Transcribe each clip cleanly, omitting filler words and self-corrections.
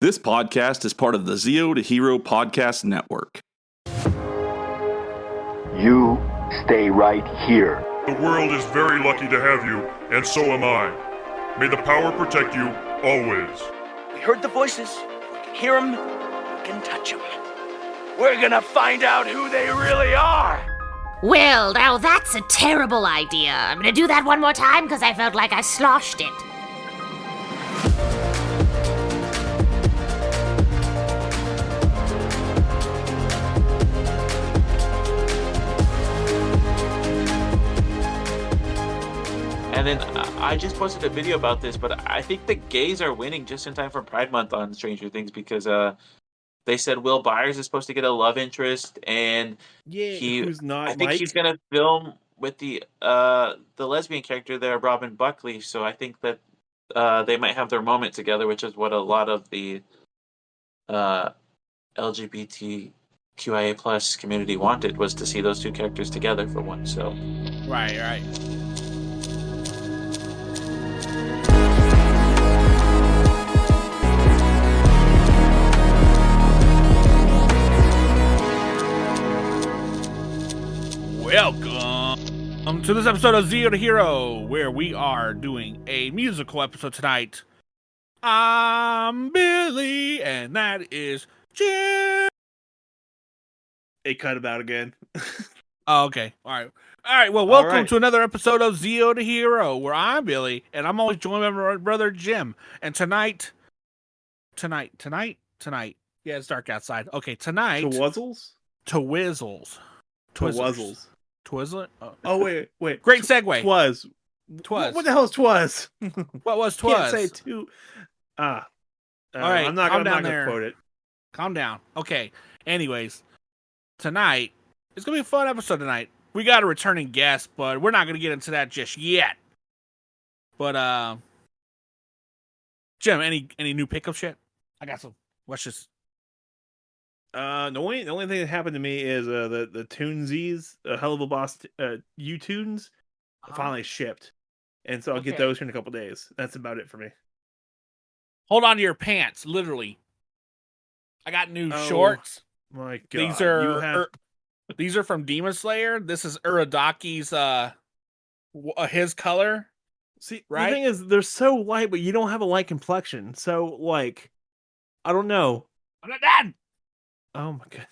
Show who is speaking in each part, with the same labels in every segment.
Speaker 1: This podcast is part of the Zero to Hero Podcast Network.
Speaker 2: You stay right here.
Speaker 3: The world is very lucky to have you, and so am I. May the power protect you, always.
Speaker 4: We heard the voices. We can hear them. We can touch them. We're gonna find out who they really are.
Speaker 5: Well, now that's a terrible idea. I'm gonna do that one more time because I felt like I sloshed it.
Speaker 6: And then I just posted a video about this, but I think the gays are winning just in time for Pride Month on Stranger Things because they said Will Byers is supposed to get a love interest, and
Speaker 7: who's not?
Speaker 6: I think
Speaker 7: Mike?
Speaker 6: he's gonna film with the lesbian character there, Robin Buckley. So I think that they might have their moment together, which is what a lot of the LGBTQIA plus community wanted, was to see those two characters together for once. So
Speaker 7: Right. Welcome to this episode of Zero to Hero, where we are doing a musical episode tonight. I'm Billy, and that is Jim. It cut about again. Oh, okay. All right. Well, welcome to another episode of Zero to Hero, where I'm Billy, and I'm always joined by my brother Jim. And tonight. Yeah, it's dark outside. Okay, tonight.
Speaker 8: To Wuzzles?
Speaker 7: To Whizzles.
Speaker 8: Wuzzles.
Speaker 7: Twizzle?
Speaker 8: Oh, wait.
Speaker 7: Great segue.
Speaker 8: Twas. What the hell is Twas?
Speaker 7: What was Twas?
Speaker 8: Can't say two. All
Speaker 7: right,
Speaker 8: I'm not gonna quote it.
Speaker 7: Calm down. Okay. Anyways, tonight, it's going to be a fun episode tonight. We got a returning guest, but we're not going to get into that just yet. But, Jim, any new pickup shit? I got some. What's just...
Speaker 8: The only thing that happened to me is the Toonsies, Hell of a Boss U-Tunes finally shipped, and so I'll get those here in a couple days. That's about it for me.
Speaker 7: Hold on to your pants, literally. I got new shorts.
Speaker 8: My God,
Speaker 7: These are from Demon Slayer. This is Uradaki's his color.
Speaker 8: See,
Speaker 7: right?
Speaker 8: The thing is, they're so light, but you don't have a light complexion, so like, I don't know.
Speaker 7: I'm not done.
Speaker 8: Oh my goodness.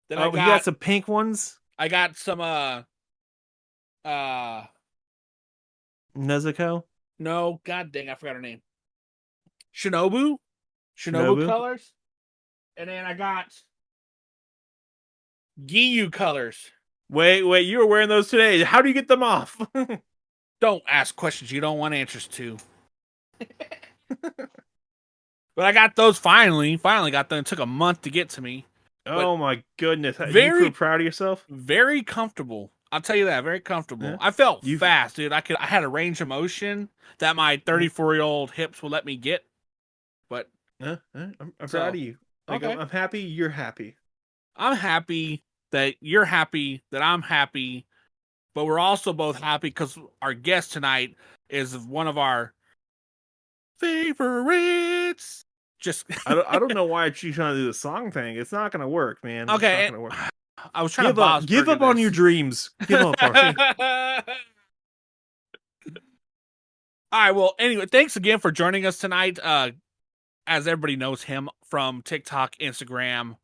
Speaker 7: Then
Speaker 8: you got some pink ones?
Speaker 7: I got some
Speaker 8: Nezuko?
Speaker 7: No, god dang, I forgot her name. Shinobu colors. And then I got Giyu colors.
Speaker 8: Wait, you were wearing those today. How do you get them off?
Speaker 7: Don't ask questions you don't want answers to. But I got those finally got them. It took a month to get to me.
Speaker 8: Oh my goodness. You feel proud of yourself?
Speaker 7: Very comfortable. I'll tell you that, very comfortable. Yeah. I felt fast, dude. I had a range of motion that my 34-year-old hips will let me get. But
Speaker 8: I'm proud of you. Like, okay. I'm happy you're happy.
Speaker 7: I'm happy that you're happy, that I'm happy, but we're also both happy because our guest tonight is one of our favorites. Just
Speaker 8: I don't know why she's trying to do the song thing. It's not gonna work, man.
Speaker 7: Okay,
Speaker 8: it's not gonna work.
Speaker 7: I was trying to
Speaker 8: give up on your dreams. Give up.
Speaker 7: All right. Well, anyway, thanks again for joining us tonight. As everybody knows him from TikTok, Instagram,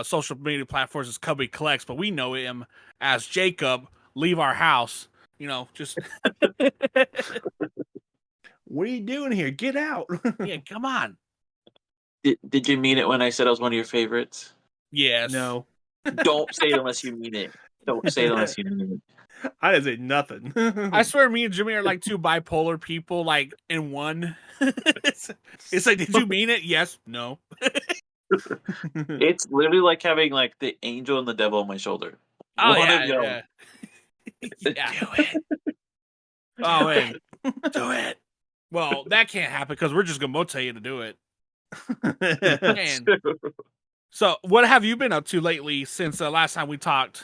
Speaker 7: social media platforms as Cubbie Collects, but we know him as Jacob. Leave our house. You know, just.
Speaker 8: What are you doing here? Get out.
Speaker 7: Yeah, come on.
Speaker 6: Did you mean it when I said I was one of your favorites?
Speaker 7: Yes.
Speaker 8: No.
Speaker 6: Don't say it unless you mean it. Don't say it unless you mean it.
Speaker 8: I didn't say nothing.
Speaker 7: I swear me and Jimmy are like two bipolar people, like in one. It's like, did you mean it? Yes. No.
Speaker 6: It's literally like having like the angel and the devil on my shoulder.
Speaker 7: Oh, yeah. Yeah.
Speaker 8: Do it.
Speaker 7: Oh, wait. Do it. Well, that can't happen because we're just going to tell you to do it. And so, what have you been up to lately since the last time we talked?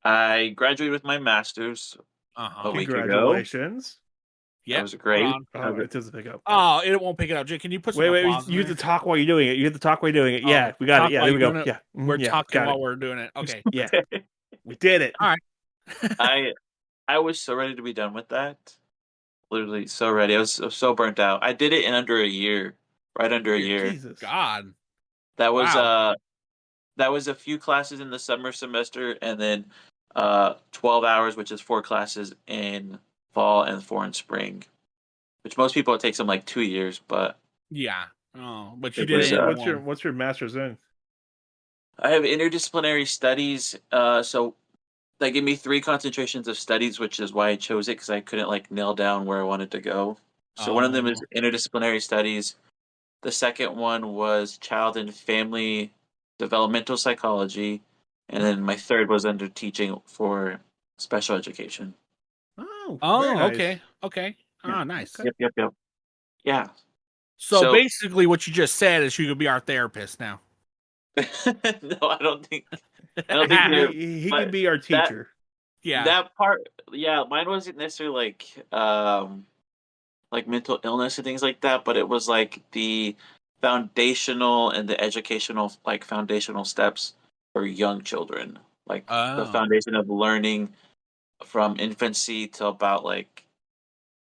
Speaker 6: I graduated with my master's a week ago.
Speaker 8: Congratulations.
Speaker 7: Yeah.
Speaker 6: was great.
Speaker 8: Oh, it doesn't pick up.
Speaker 7: Oh, it won't pick it up. Jake, can you put some
Speaker 8: Wait,
Speaker 7: applause
Speaker 8: you
Speaker 7: in
Speaker 8: have to
Speaker 7: there?
Speaker 8: talk while you're doing it. You have to talk while you're doing it. Yeah, we got
Speaker 7: Talk
Speaker 8: it. Yeah,
Speaker 7: while
Speaker 8: there we
Speaker 7: you're
Speaker 8: go.
Speaker 7: doing it?
Speaker 8: Yeah,
Speaker 7: We're
Speaker 8: yeah,
Speaker 7: talking
Speaker 8: got
Speaker 7: while
Speaker 8: it.
Speaker 7: we're doing it. Okay.
Speaker 8: Yeah, we did it.
Speaker 7: All right.
Speaker 6: I was so ready to be done with that. Literally so ready. I was so burnt out. I did it in under a year. Right under a year.
Speaker 8: Jesus.
Speaker 7: God.
Speaker 6: That was
Speaker 7: Wow.
Speaker 6: that was a few classes in the summer semester and then 12 hours, which is 4 classes in fall and 4 in spring. Which most people it takes them like 2 years, but
Speaker 7: Yeah. Oh, but you
Speaker 6: It
Speaker 7: did
Speaker 6: was,
Speaker 7: it in
Speaker 8: What's
Speaker 7: one.
Speaker 8: what's your master's in?
Speaker 6: I have interdisciplinary studies. So they give me 3 concentrations of studies, which is why I chose it because I couldn't like nail down where I wanted to go. So one of them is interdisciplinary studies. The second one was child and family developmental psychology, and then my third was under teaching for special education.
Speaker 8: Oh, very
Speaker 7: Oh,
Speaker 8: nice.
Speaker 7: okay. Okay.
Speaker 6: Yeah.
Speaker 7: Oh, nice.
Speaker 6: Yep. Yeah.
Speaker 7: So basically, what you just said is you could be our therapist now.
Speaker 6: No, I don't think they're.
Speaker 8: He
Speaker 6: but
Speaker 8: could be our
Speaker 6: that
Speaker 8: teacher.
Speaker 7: Yeah.
Speaker 6: that part, yeah, mine wasn't necessarily like mental illness and things like that, but it was like the foundational and the educational like foundational steps for young children, like the
Speaker 7: Oh.
Speaker 6: foundation of learning from infancy to about like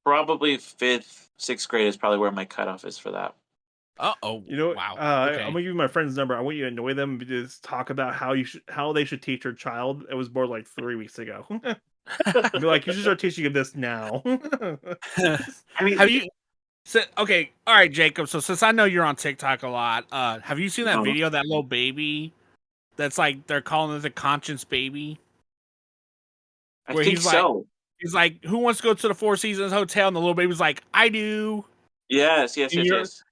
Speaker 6: probably 5th, 6th grade is probably where my cutoff is for that.
Speaker 7: Oh.
Speaker 8: You know,
Speaker 7: Wow.
Speaker 8: I'm
Speaker 7: Okay.
Speaker 8: gonna give you my friend's number. I want you to annoy them and just talk about how they should teach their child. It was born like 3 weeks ago. Be like, you should start teaching him this now.
Speaker 6: I mean,
Speaker 7: Have you? So, okay. All right, Jacob. So since I know you're on TikTok a lot, have you seen that video of that little baby? That's like they're calling it the conscience baby.
Speaker 6: I
Speaker 7: Where
Speaker 6: think
Speaker 7: he's
Speaker 6: so.
Speaker 7: He's like, who wants to go to the Four Seasons Hotel? And the little baby's like, I do.
Speaker 6: Yes.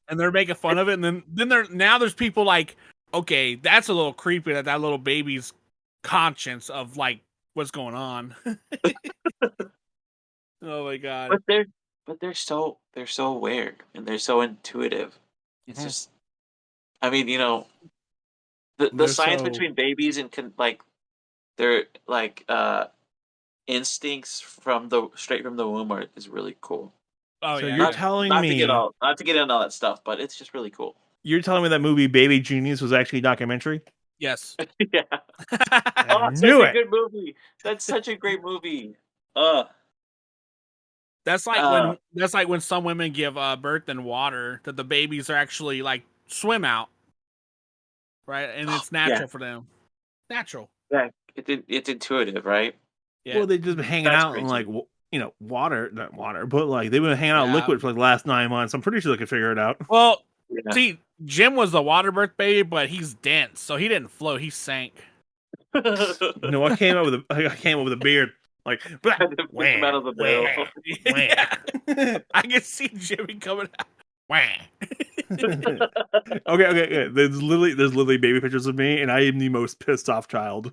Speaker 7: And they're making fun of it. And then there's people like, okay, that's a little creepy that little baby's conscience of like what's going on. Oh my god.
Speaker 6: But they're so aware and they're so intuitive. It's just, I mean, the
Speaker 8: They're
Speaker 6: science
Speaker 8: so-
Speaker 6: between babies and like their like instincts from straight from the womb is really cool.
Speaker 7: Oh
Speaker 8: So
Speaker 7: yeah.
Speaker 8: you're telling
Speaker 6: not
Speaker 8: me
Speaker 6: to get into all that stuff, but it's just really cool.
Speaker 8: you're telling me that movie Baby Genius was actually a documentary?
Speaker 7: Yes.
Speaker 6: Yeah.
Speaker 8: I
Speaker 6: Such
Speaker 8: knew
Speaker 6: a
Speaker 8: it.
Speaker 6: good movie. That's such a great movie.
Speaker 7: That's like when some women give birth in water that the babies are actually like swim out, right? And it's natural for them. Natural.
Speaker 6: Yeah, it's intuitive, right?
Speaker 7: Yeah.
Speaker 8: Well, they've just been hanging
Speaker 6: That's
Speaker 8: out in
Speaker 6: crazy.
Speaker 8: like water, not water, but like they've been hanging out in
Speaker 7: Yeah.
Speaker 8: liquid for like the last 9 months. I'm pretty sure they could figure it out.
Speaker 7: Well,
Speaker 6: Yeah.
Speaker 7: see, Jim was the water birth baby, but he's dense, so he didn't float. He sank.
Speaker 8: No, I came up with a beard. Like,
Speaker 6: Had to pick him out of the barrel.
Speaker 7: Yeah. I can see Jimmy coming out. Wah.
Speaker 8: Okay. There's literally baby pictures of me, and I am the most pissed off child.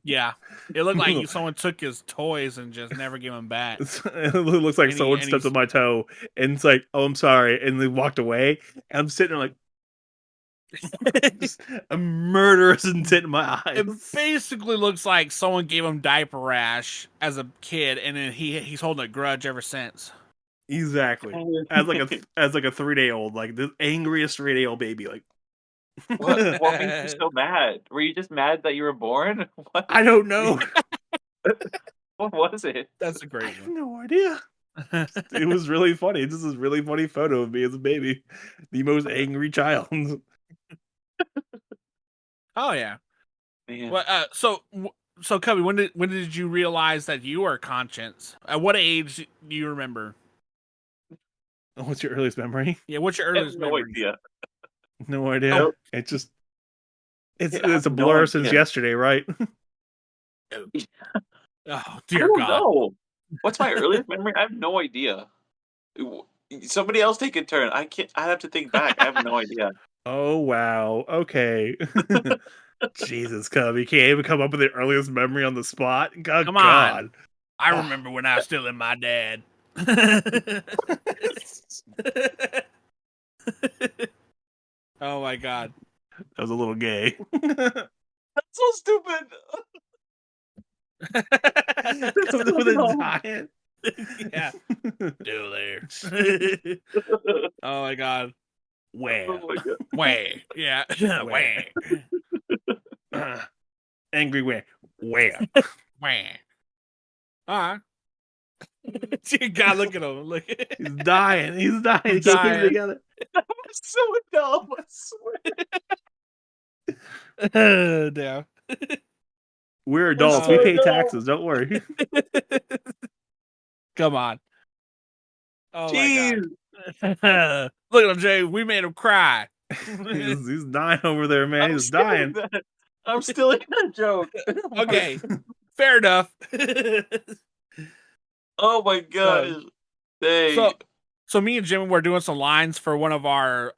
Speaker 7: Yeah. It looked like someone took his toys and just never gave them back.
Speaker 8: It looks like someone stepped on my toe, and it's like, oh, I'm sorry, and they walked away. And I'm sitting there like, just a murderous intent in my eyes.
Speaker 7: It basically looks like someone gave him diaper rash as a kid, and then he's holding a grudge ever since.
Speaker 8: Exactly. As like a 3-day-old, like the angriest 3-day-old baby. Like,
Speaker 6: What made you so mad? Were you just mad that you were born? What,
Speaker 8: I don't know.
Speaker 6: what was it?
Speaker 7: That's a
Speaker 8: I
Speaker 7: great
Speaker 8: have
Speaker 7: one.
Speaker 8: no idea. It was really funny. This is a really funny photo of me as a baby, the most angry child.
Speaker 7: Oh yeah.
Speaker 6: Man.
Speaker 7: Well, so Cubbie, when did you realize that you were conscious? At what age do you remember?
Speaker 8: What's your earliest memory?
Speaker 7: Yeah, what's your
Speaker 6: I have
Speaker 7: earliest
Speaker 6: no
Speaker 7: memory?
Speaker 6: idea.
Speaker 8: No idea.
Speaker 6: Nope.
Speaker 8: It's just
Speaker 6: I
Speaker 8: it's
Speaker 6: have
Speaker 8: a
Speaker 6: no
Speaker 8: blur
Speaker 6: idea.
Speaker 8: since yesterday, right?
Speaker 7: Oh
Speaker 6: I
Speaker 7: dear
Speaker 6: don't
Speaker 7: God!
Speaker 6: know. What's my earliest memory? I have no idea. Somebody else take a turn. I can't. I have to think back. I have no idea.
Speaker 8: Oh wow. Okay. Jesus, Cub, you can't even come up with the earliest memory on the spot. God,
Speaker 7: Come on.
Speaker 8: God.
Speaker 7: I remember when I was still in my dad. Oh my God!
Speaker 8: That was a little gay.
Speaker 6: That's so stupid.
Speaker 8: That's something with a giant.
Speaker 7: Yeah. Do there. Oh my god.
Speaker 8: Where?
Speaker 6: Oh my god.
Speaker 7: Where? Yeah. Where?
Speaker 8: Angry where? Where?
Speaker 7: Where? All right. God, look at him. Look.
Speaker 8: He's dying. He's dying. He
Speaker 7: He's
Speaker 8: can't keep it
Speaker 7: dying.
Speaker 8: together.
Speaker 6: So dumb, I swear.
Speaker 7: Damn.
Speaker 8: We're adults.
Speaker 6: so
Speaker 8: We pay
Speaker 6: dumb.
Speaker 8: taxes. Don't worry.
Speaker 7: Come on. Oh
Speaker 6: Jeez.
Speaker 7: my god. Look at him, Jay. We made him cry.
Speaker 8: he's dying over there, man.
Speaker 6: I'm
Speaker 8: He's
Speaker 6: still
Speaker 8: dying.
Speaker 6: in that. I'm still in that joke.
Speaker 7: Okay. Fair enough.
Speaker 6: Oh my gosh. Dang.
Speaker 7: So me and Jimmy were doing some lines for one of our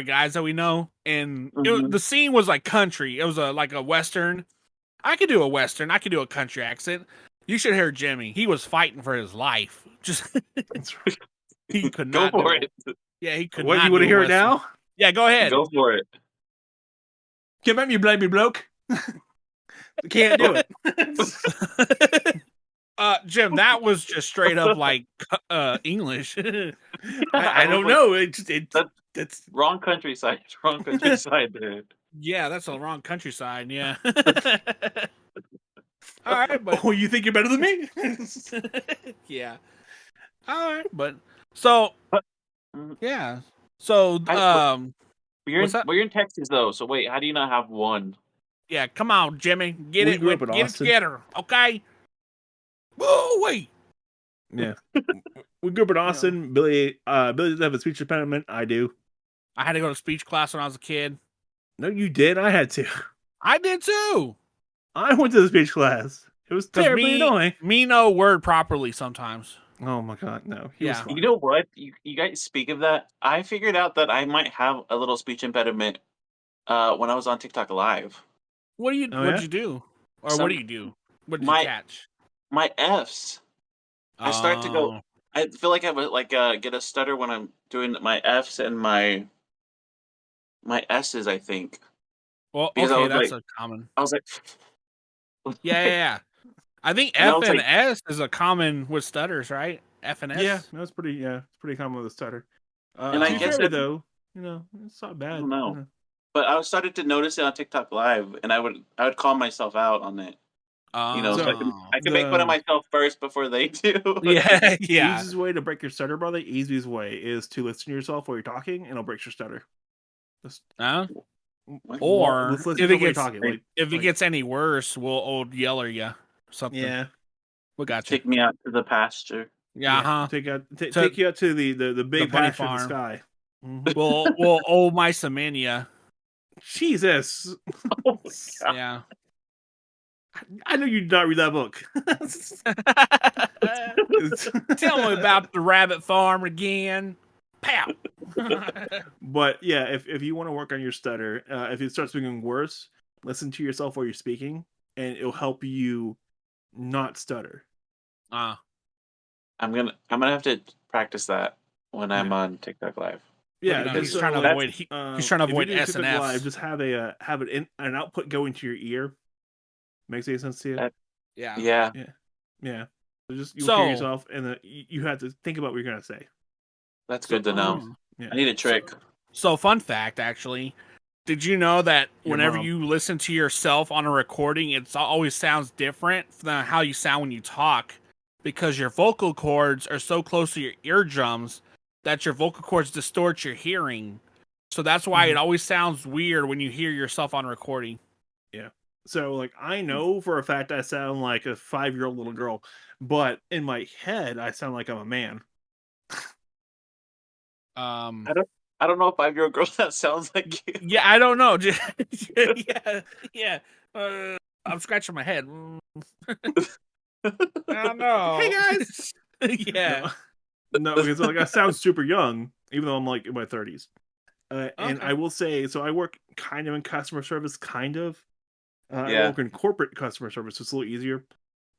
Speaker 7: guys that we know, and the scene was like country. It was like a western. I could do a western. I could do a country accent. You should hear Jimmy. He was fighting for his life. Just he could
Speaker 6: Go
Speaker 7: not
Speaker 6: for
Speaker 7: do
Speaker 6: it.
Speaker 7: Yeah, he could.
Speaker 8: What,
Speaker 7: not
Speaker 8: you want to
Speaker 7: do a
Speaker 8: hear it
Speaker 7: western.
Speaker 8: now?
Speaker 7: Yeah, go ahead.
Speaker 6: Go for it.
Speaker 8: Come at me, blame me, bloke. Can't do it.
Speaker 7: Jim, that was just straight up like English.
Speaker 8: I don't know. That's
Speaker 6: Wrong countryside. Wrong countryside, dude.
Speaker 7: Yeah, that's the wrong countryside. Yeah. All right, but
Speaker 8: oh, you think you're better than me?
Speaker 7: yeah. All right, but so yeah. So
Speaker 6: You're
Speaker 7: what's
Speaker 6: in,
Speaker 7: that?
Speaker 6: well, you're in Texas though, so wait, how do you not have one?
Speaker 7: Yeah, come on, Jimmy, get
Speaker 8: We
Speaker 7: it
Speaker 8: grew up in
Speaker 7: get it
Speaker 8: Austin.
Speaker 7: together, okay? Oh wait.
Speaker 8: Yeah. We grew up in Austin. Billy doesn't have a speech impediment. I do.
Speaker 7: I had to go to speech class when I was a kid.
Speaker 8: No, you did. I had to.
Speaker 7: I did too.
Speaker 8: I went to the speech class. It was
Speaker 7: 'Cause
Speaker 8: terribly annoying.
Speaker 7: me know word properly sometimes.
Speaker 8: Oh my god, no. He was
Speaker 7: Yeah.
Speaker 8: fine.
Speaker 6: You know what? You guys speak of that. I figured out that I might have a little speech impediment when I was on TikTok Live.
Speaker 7: What do you
Speaker 8: Oh,
Speaker 7: what'd
Speaker 8: yeah?
Speaker 7: you do? Or what do you do? What did
Speaker 6: my-
Speaker 7: you catch?
Speaker 6: My Fs. I start to go.
Speaker 7: Oh.
Speaker 6: I feel like I would like get a stutter when I'm doing my Fs and my S's. I think
Speaker 7: Well,
Speaker 6: because I
Speaker 7: okay,
Speaker 6: was
Speaker 7: that's
Speaker 6: like-
Speaker 7: a common.
Speaker 6: I was like,
Speaker 7: Yeah. I think
Speaker 6: And I
Speaker 7: F
Speaker 6: was
Speaker 7: and
Speaker 6: like-
Speaker 7: S is a common with stutters, right? F and S.
Speaker 8: Yeah, no, it's pretty. Yeah, it's pretty common with a stutter.
Speaker 6: And I
Speaker 8: to be
Speaker 6: guess
Speaker 8: fair,
Speaker 6: it-
Speaker 8: though, it's not bad.
Speaker 6: don't know.
Speaker 8: You know.
Speaker 6: but I started to notice it on TikTok Live, and I would call myself out on it. You know, so I can make fun of myself first before they do.
Speaker 7: yeah,
Speaker 8: The
Speaker 7: yeah.
Speaker 8: easiest way to break your stutter, brother, easiest way is to listen to yourself while you're talking, and it'll break your stutter. Just,
Speaker 7: Huh?
Speaker 6: What?
Speaker 7: Or
Speaker 8: let's listen
Speaker 7: if
Speaker 8: to
Speaker 7: it
Speaker 8: what you're
Speaker 7: gets
Speaker 8: talking. Like,
Speaker 7: if it
Speaker 8: like-
Speaker 7: gets any worse, we'll old yeller you something.
Speaker 8: yeah,
Speaker 7: We got you.
Speaker 6: Take me out to the pasture.
Speaker 7: Yeah, huh?
Speaker 8: take you out to the big
Speaker 7: bunny
Speaker 8: pasture in the
Speaker 7: farm.
Speaker 8: sky.
Speaker 7: We'll old mice them in ya.
Speaker 8: Jesus,
Speaker 6: Oh my god!
Speaker 7: Yeah.
Speaker 8: I know you did not read that book.
Speaker 7: Tell me about the rabbit farm again. Pow.
Speaker 8: But yeah, if you want to work on your stutter, if it starts becoming worse, listen to yourself while you're speaking, and it'll help you not stutter.
Speaker 6: I'm gonna have to practice that when I'm on TikTok Live.
Speaker 8: Yeah,
Speaker 7: No,
Speaker 8: because
Speaker 7: he's trying to
Speaker 6: that's-
Speaker 7: avoid. He's trying to
Speaker 8: if you
Speaker 7: avoid
Speaker 8: do
Speaker 7: S and
Speaker 8: TikTok
Speaker 7: Fs.
Speaker 8: Live, just have an output go into your ear. Makes any sense to you?
Speaker 6: That-
Speaker 7: Yeah.
Speaker 6: Yeah.
Speaker 8: Yeah. So just you
Speaker 7: So-
Speaker 8: hear yourself, and then you have to think about what you're gonna say.
Speaker 6: That's good to know.
Speaker 8: Yeah.
Speaker 6: I need a trick.
Speaker 7: So, fun fact, actually, did you know that
Speaker 8: Your
Speaker 7: whenever
Speaker 8: mom.
Speaker 7: you listen to yourself on a recording, it always sounds different than how you sound when you talk, because your vocal cords are so close to your eardrums that your vocal cords distort your hearing. So that's why it always sounds weird when you hear yourself on recording.
Speaker 8: So like I know for a fact I sound like a 5-year-old little girl, but in my head I sound like I'm a man.
Speaker 7: Um,
Speaker 6: I don't know if 5-year-old girl that sounds like you.
Speaker 7: yeah, I don't know. yeah. I'm scratching my head. I don't know.
Speaker 8: Hey guys.
Speaker 7: Yeah.
Speaker 8: No, because like I sound super young, even though I'm like in my 30s. And
Speaker 7: Okay.
Speaker 8: I will say, so I work kind of in customer service, kind of. I
Speaker 6: Yeah.
Speaker 8: work in corporate customer service, so it's a little easier.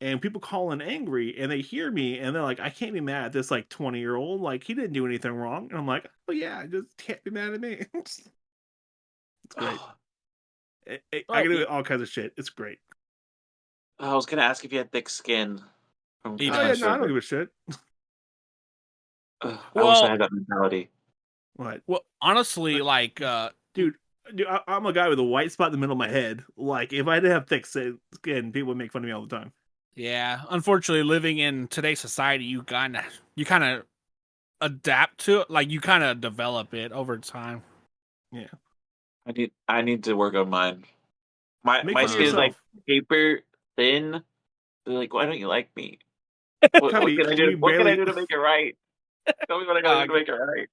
Speaker 8: And people call in angry, and they hear me, and they're like, "I can't be mad at this like 20-year-old. Like he didn't do anything wrong." And I'm like, "Oh yeah, just can't be mad at me." It's great. I can do all kinds of shit. It's great.
Speaker 6: I was gonna ask if you had thick skin.
Speaker 7: He
Speaker 8: Oh
Speaker 7: does.
Speaker 8: yeah,
Speaker 6: gosh,
Speaker 8: no, I don't give a shit.
Speaker 6: I wish
Speaker 7: Well-
Speaker 6: I had that mentality.
Speaker 8: What?
Speaker 7: Well, honestly, like,
Speaker 8: Dude, I'm a guy with a white spot in the middle of my head. Like, if I didn't have thick skin, people would make fun of me all the time.
Speaker 7: yeah, unfortunately, living in today's society, you kind of adapt to it. Like, you kind of develop it over time.
Speaker 8: Yeah.
Speaker 6: I need to work on mine. My
Speaker 8: Make
Speaker 6: my
Speaker 8: fun of
Speaker 6: skin is like
Speaker 8: yourself.
Speaker 6: paper thin. They're like, why don't you like me? What
Speaker 8: Cubbie,
Speaker 6: can I do?
Speaker 8: we
Speaker 6: What can I
Speaker 8: barely-
Speaker 6: do to make it right? Tell me what I gotta do to make it right.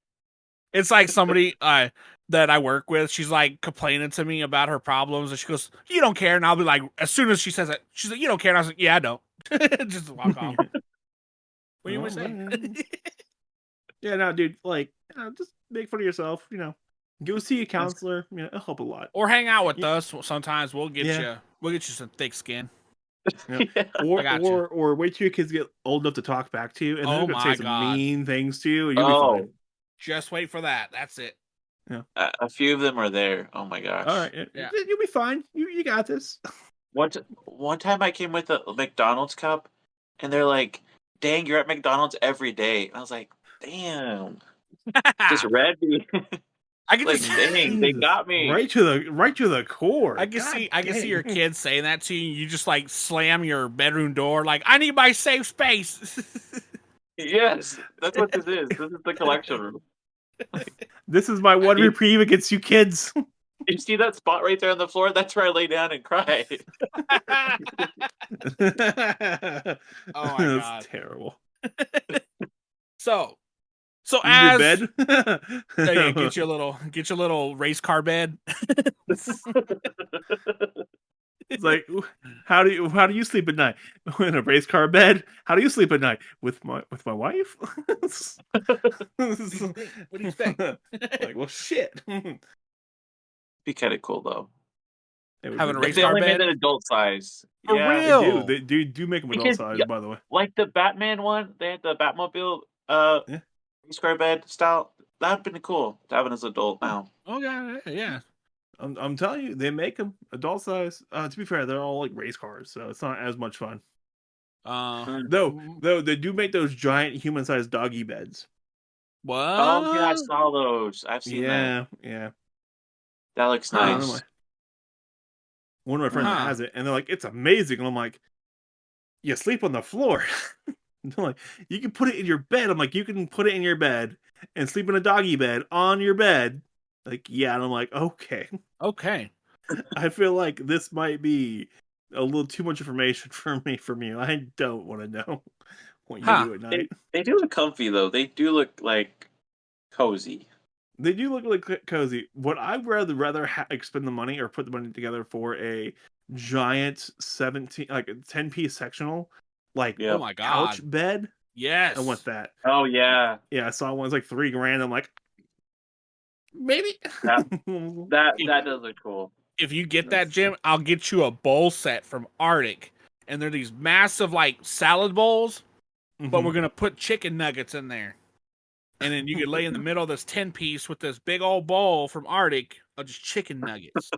Speaker 7: It's like somebody that I work with. She's like complaining to me about her problems, and she goes, "You don't care." And I'll be like, as soon as she says it, she's like, "You don't care." And I was like, "Yeah, I don't." Just walk off. What do you want to say?
Speaker 8: Yeah, no, dude. Like, just make fun of yourself. Go see a counselor. It'll help a lot.
Speaker 7: Or hang out with us. Sometimes we'll get
Speaker 8: Yeah.
Speaker 7: you. We'll get you some thick skin.
Speaker 8: Yeah. Or
Speaker 7: I got you.
Speaker 8: or wait till your kids get old enough to talk back to you, and they're
Speaker 7: Oh
Speaker 8: gonna
Speaker 7: my
Speaker 8: say some
Speaker 7: God.
Speaker 8: mean things to you, and you'll be
Speaker 6: Oh,
Speaker 8: fine.
Speaker 7: Just wait for that. That's it.
Speaker 6: a few of them are there. Oh my gosh.
Speaker 8: All right,
Speaker 7: Yeah.
Speaker 8: you'll be fine. You got this.
Speaker 6: One time I came with a McDonald's cup, and they're like, "Dang, you're at McDonald's every day." And I was like, "Damn, just read me."
Speaker 7: I can
Speaker 6: Like,
Speaker 7: just
Speaker 6: dang, they
Speaker 8: Jesus.
Speaker 6: got me.
Speaker 8: right to the core.
Speaker 7: I can
Speaker 8: God
Speaker 7: see
Speaker 8: dang.
Speaker 7: your kids saying that to you. You just like slam your bedroom door, like, "I need my safe space."
Speaker 6: Yes, that's what this is. This is the collection room.
Speaker 8: This is my one
Speaker 6: You-
Speaker 8: reprieve against you kids.
Speaker 6: You see that spot right there on the floor? That's where I lay down and cry.
Speaker 7: Oh my
Speaker 8: That's
Speaker 7: God.
Speaker 8: terrible.
Speaker 7: So
Speaker 8: You
Speaker 7: as
Speaker 8: bed?
Speaker 7: yeah, get your little race car bed.
Speaker 8: It's like, how do you sleep at night? In a race car bed? How do you sleep at night? With my wife?
Speaker 7: What do you think?
Speaker 8: Like, well, shit.
Speaker 6: Be kind of cool though.
Speaker 7: Having a
Speaker 6: If
Speaker 7: race
Speaker 6: they
Speaker 7: car
Speaker 6: only made
Speaker 7: bed?
Speaker 6: it adult size.
Speaker 7: For
Speaker 6: Yeah.
Speaker 7: real?
Speaker 8: They do make them adult
Speaker 6: Because,
Speaker 8: size,
Speaker 6: yeah,
Speaker 8: by the way.
Speaker 6: like the Batman one, they had the Batmobile
Speaker 8: Yeah.
Speaker 6: square bed style. That'd been cool to have it as an adult now.
Speaker 7: Oh yeah.
Speaker 8: I'm telling you, they make them adult size. To be fair, they're all like race cars, so it's not as much fun. Though they do make those giant human-sized doggy beds.
Speaker 7: What?
Speaker 6: Oh yeah, I saw those. I've seen that.
Speaker 8: Yeah.
Speaker 6: That looks
Speaker 8: One of
Speaker 6: nice.
Speaker 8: my- One of my friends
Speaker 7: Huh.
Speaker 8: has it, and they're like, "It's amazing." And I'm like, "You sleep on the floor." They're like, "You can put it in your bed." I'm like, "You can put it in your bed and sleep in a doggy bed on your bed." Like, yeah, and I'm like, "Okay."
Speaker 7: Okay.
Speaker 8: I feel like this might be a little too much information from you. I don't want to know what you
Speaker 7: Huh.
Speaker 8: do at night.
Speaker 6: They do look comfy though. They do look like cozy.
Speaker 8: They do look like cozy. What I'd rather expend the money or put the money together for a giant 10-piece sectional, like
Speaker 6: Yeah.
Speaker 7: Oh my God.
Speaker 8: couch bed.
Speaker 7: Yes.
Speaker 8: I want that.
Speaker 6: Oh yeah.
Speaker 8: Yeah, I saw one's like $3,000. I'm like, maybe.
Speaker 6: That does look cool.
Speaker 7: If you get that, Jim, I'll get you a bowl set from Arctic, and they're these massive like salad bowls, but we're gonna put chicken nuggets in there, and then you could lay in the middle of this 10-piece with this big old bowl from Arctic of just chicken nuggets.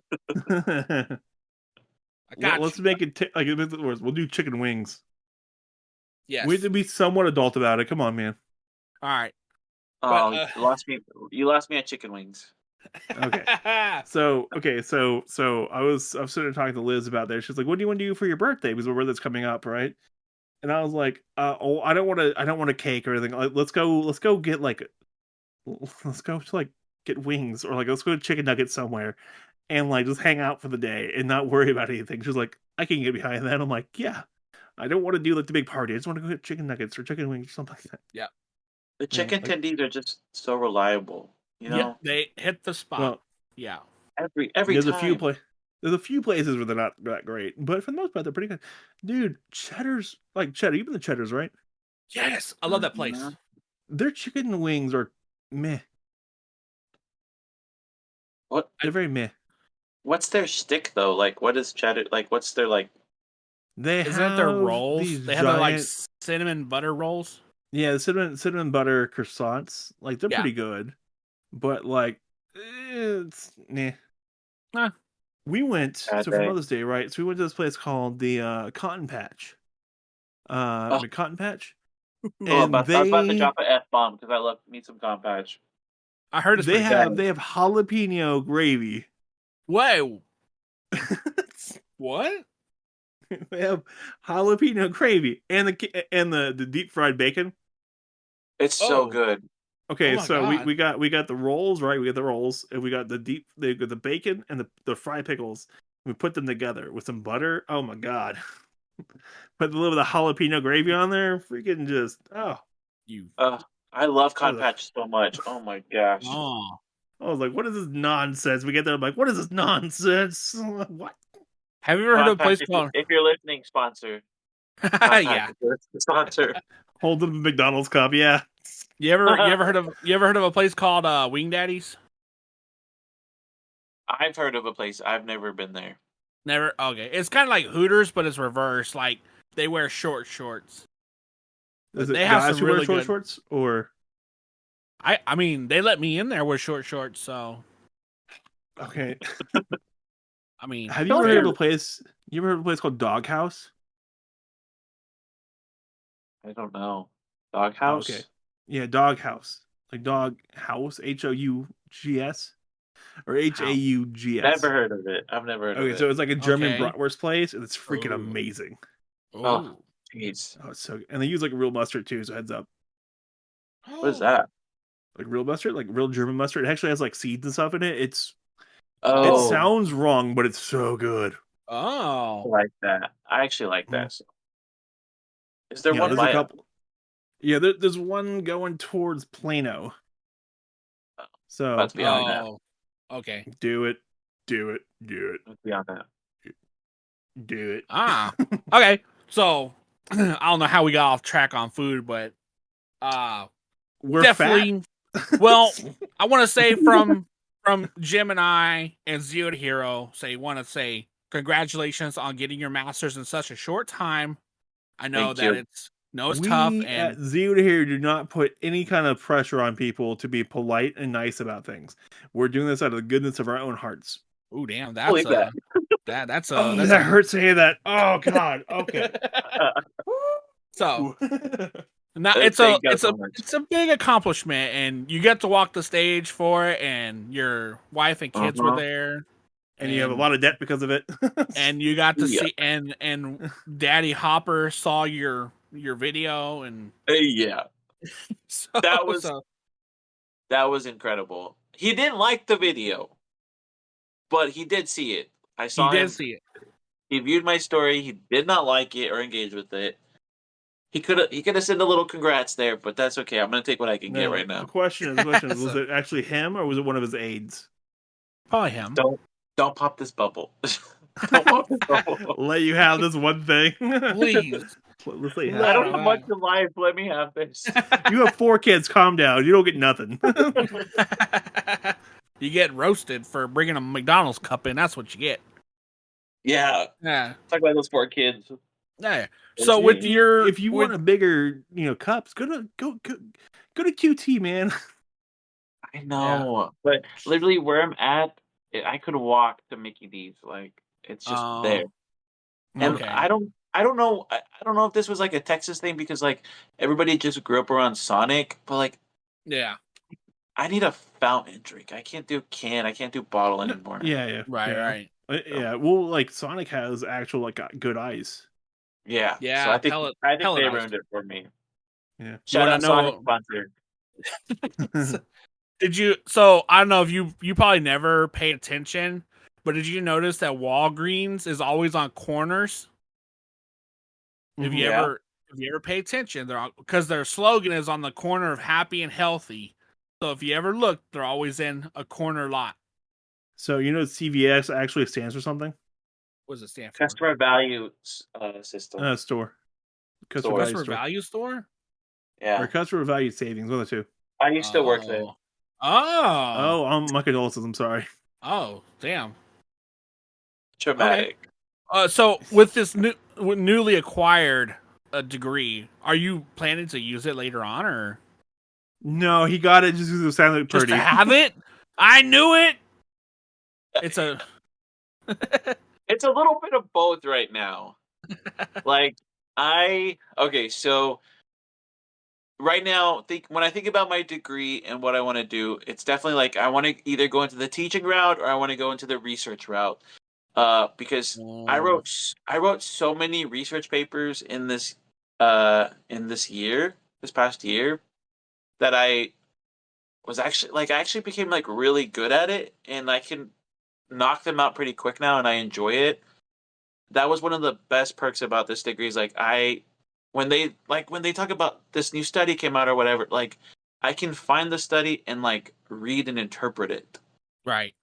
Speaker 7: I got
Speaker 8: Let's
Speaker 7: you.
Speaker 8: make it like we'll do chicken wings.
Speaker 7: Yes.
Speaker 8: We have to be somewhat adult about it. Come on, man.
Speaker 7: All right.
Speaker 6: Oh,
Speaker 7: But,
Speaker 6: you lost me at chicken wings.
Speaker 8: Okay. So I was sitting there talking to Liz about that. She's like, "What do you want to do for your birthday? Because we're that's coming up, right?" And I was like, I don't want a cake or anything. Like, let's go get get wings, or like let's go to chicken nuggets somewhere and like just hang out for the day and not worry about anything." She's like, "I can get behind that." I'm like, "Yeah, I don't want to do like the big party. I just want to go get chicken nuggets or chicken wings or something like that."
Speaker 7: Yeah.
Speaker 6: The chicken tendies are just so reliable. You know,
Speaker 7: Yeah, they hit the spot.
Speaker 8: Well,
Speaker 7: yeah.
Speaker 6: every
Speaker 8: there's
Speaker 6: time.
Speaker 8: there's a few places where they're not that great, but for the most part they're pretty good. Dude, Cheddar's, like Cheddar, you've been to Cheddar's, right?
Speaker 7: Yes, I love that place.
Speaker 6: Mhm.
Speaker 8: Their chicken wings are meh.
Speaker 6: What?
Speaker 8: They're very meh.
Speaker 6: What's their shtick though? Like, what is cheddar? Like, what's their like?
Speaker 8: They
Speaker 7: Isn't it their
Speaker 8: have
Speaker 7: rolls?
Speaker 8: these
Speaker 7: They have their like
Speaker 8: giant-
Speaker 7: cinnamon butter rolls.
Speaker 8: yeah, the cinnamon butter croissants. Like they're
Speaker 7: Yeah.
Speaker 8: pretty good, but like it's nah.
Speaker 7: Huh.
Speaker 8: We went
Speaker 6: Bad
Speaker 8: so for
Speaker 6: day.
Speaker 8: Mother's Day, right? So we went to this place called the Cotton Patch. McCotton Patch,
Speaker 6: Oh,
Speaker 8: and
Speaker 6: I was about to
Speaker 8: they
Speaker 6: drop an F-bomb because I love me some Cotton Patch.
Speaker 7: I heard it's
Speaker 8: they
Speaker 7: pretty
Speaker 8: have
Speaker 7: good.
Speaker 8: they have jalapeno gravy.
Speaker 7: Wait, what?
Speaker 8: They have jalapeno gravy and the deep fried bacon.
Speaker 6: It's so
Speaker 7: Oh.
Speaker 6: good.
Speaker 8: Okay,
Speaker 7: my
Speaker 8: so
Speaker 7: God.
Speaker 8: we got the rolls, right? We got the rolls, and we got the bacon and the fried pickles. We put them together with some butter. Oh my god! Put a little bit of jalapeno gravy on there. Freaking just
Speaker 7: You.
Speaker 6: I love
Speaker 8: that was
Speaker 6: Cotton Patch so much. Oh my gosh.
Speaker 7: Oh.
Speaker 8: I was like, what is this nonsense? We get there, I'm like, what is this nonsense? What?
Speaker 7: Have you ever heard of a
Speaker 6: Cotton
Speaker 7: place
Speaker 6: Patch,
Speaker 7: called?
Speaker 6: if you're listening, sponsor. Cotton Patch,
Speaker 7: Yeah.
Speaker 6: if you're listening, sponsor.
Speaker 8: Hold the McDonald's cup, yeah.
Speaker 7: You ever heard of a place called Wing Daddies?
Speaker 6: I've heard of a place. I've never been there.
Speaker 7: Never. Okay, it's kind of like Hooters, but it's reverse. Like they wear short shorts.
Speaker 8: Is it
Speaker 7: They have
Speaker 8: guys
Speaker 7: some
Speaker 8: who wear
Speaker 7: really
Speaker 8: short
Speaker 7: good.
Speaker 8: shorts or
Speaker 7: I mean, they let me in there with short shorts, so
Speaker 8: okay?
Speaker 7: I mean,
Speaker 8: Have you
Speaker 6: Don't
Speaker 8: ever heard of
Speaker 6: you-
Speaker 8: a place? You ever heard of a place called Doghouse?
Speaker 6: I don't know. Doghouse?
Speaker 8: Okay, yeah, Doghouse, like dog house, HOUGS or HAUGS.
Speaker 6: Never heard of it. I've never heard of
Speaker 8: Okay,
Speaker 6: it.
Speaker 8: so it's like a German
Speaker 7: Okay.
Speaker 8: bratwurst place, and it's freaking
Speaker 7: Ooh.
Speaker 8: amazing.
Speaker 6: Oh, jeez.
Speaker 8: Oh, it's so and they use like real mustard too. So heads up,
Speaker 6: What is that?
Speaker 8: like real mustard, like real German mustard. It actually has like seeds and stuff in it. It
Speaker 6: Oh,
Speaker 8: sounds wrong, but it's so good.
Speaker 6: I
Speaker 7: Oh,
Speaker 6: like that. I actually like that. So. Is there
Speaker 8: Yeah,
Speaker 6: one
Speaker 8: there's a
Speaker 6: by
Speaker 8: couple. Yeah, there's one going towards Plano. So
Speaker 6: Let's be on that.
Speaker 7: oh, okay.
Speaker 8: do it, do it, do it,
Speaker 6: Let's be on that.
Speaker 8: do it.
Speaker 7: Ah, okay. So I don't know how we got off track on food, but
Speaker 8: We're
Speaker 7: definitely.
Speaker 8: fat.
Speaker 7: Well, I want to say from Jim and I and Zero to Hero, want to say congratulations on getting your masters in such a short time. I know
Speaker 6: Thank
Speaker 7: that
Speaker 6: you.
Speaker 7: it's tough,
Speaker 8: we at
Speaker 7: and
Speaker 8: Zero to Here do not put any kind of pressure on people to be polite and nice about things. We're doing this out of the goodness of our own hearts.
Speaker 7: oh damn,
Speaker 6: Believe
Speaker 7: that's
Speaker 8: Oh,
Speaker 7: that's
Speaker 8: that hurts to hear that. Oh God. Okay.
Speaker 7: So
Speaker 8: Ooh.
Speaker 7: now
Speaker 6: Thank you so much.
Speaker 7: it's a big accomplishment, and you get to walk the stage for it, and your wife and kids were there,
Speaker 8: and you have a lot of debt because of it.
Speaker 7: and you got to
Speaker 6: Yeah.
Speaker 7: see and Daddy Hopper saw your video, and
Speaker 6: Yeah,
Speaker 7: so,
Speaker 6: that was incredible. He didn't like the video, but he did see it. I saw
Speaker 7: he
Speaker 6: him.
Speaker 7: did see it.
Speaker 6: He viewed my story. He did not like it or engage with it. He could have said a little congrats there, but that's okay. I'm gonna take what I can get right
Speaker 8: The
Speaker 6: now.
Speaker 8: question is, was it actually him or was it one of his aides?
Speaker 7: Probably him.
Speaker 6: Don't pop this bubble. Don't pop this bubble.
Speaker 8: Let you have this one thing.
Speaker 7: Please.
Speaker 8: Let's let you
Speaker 6: I
Speaker 8: have
Speaker 6: don't have much in life. Let me have this.
Speaker 8: it. You have 4 kids. Calm down. You don't get nothing.
Speaker 7: You get roasted for bringing a McDonald's cup in. That's what you get.
Speaker 6: Yeah.
Speaker 7: Yeah.
Speaker 6: Talk about those 4 kids.
Speaker 7: Yeah. So with your,
Speaker 8: if you want a bigger, cups, go to QT, man.
Speaker 6: I know, but literally where I'm at, I could walk to Mickey D's. Like it's just there. And
Speaker 7: okay.
Speaker 6: I don't know. I don't know if this was like a Texas thing because like everybody just grew up around Sonic, but like
Speaker 7: Yeah.
Speaker 6: I need a fountain drink. I can't do can. I can't do bottle anymore.
Speaker 8: Yeah.
Speaker 7: Right.
Speaker 8: Yeah. Well, like Sonic has actual like good ice.
Speaker 6: Yeah.
Speaker 7: Yeah,
Speaker 6: So I think
Speaker 7: pellet
Speaker 6: they
Speaker 7: ice.
Speaker 6: ruined it for me.
Speaker 8: Yeah.
Speaker 6: Shout out
Speaker 7: wanna
Speaker 6: Sonic sponsor.
Speaker 7: Did you? So I don't know if you probably never pay attention, but did you notice that Walgreens is always on corners? If you
Speaker 6: Yeah.
Speaker 7: ever pay attention, they're because their slogan is on the corner of happy and healthy. So if you ever look, they're always in a corner lot.
Speaker 8: So CVS actually stands for something?
Speaker 7: What does it stand for?
Speaker 6: Customer value system.
Speaker 8: Store.
Speaker 6: Store.
Speaker 7: Customer value store.
Speaker 6: Yeah.
Speaker 8: Or customer value savings, one of the two.
Speaker 6: I used to work there.
Speaker 7: Oh,
Speaker 8: My condolences. I'm sorry.
Speaker 7: oh, damn.
Speaker 6: Traumatic.
Speaker 7: So with this newly acquired degree, are you planning to use it later on, or
Speaker 8: No, he got it just because it sounded
Speaker 7: just
Speaker 8: pretty.
Speaker 7: to have it? I knew it. It's a.
Speaker 6: It's a little bit of both right now. Like Okay, so right now, when I think about my degree and what I want to do, it's definitely like I want to either go into the teaching route or I want to go into the research route. Because I wrote so many research papers in this past year, that I actually became like really good at it, and I can knock them out pretty quick now, and I enjoy it. That was one of the best perks about this degree. Is like when they talk about this new study came out or whatever, like I can find the study and like read and interpret it.
Speaker 7: Right.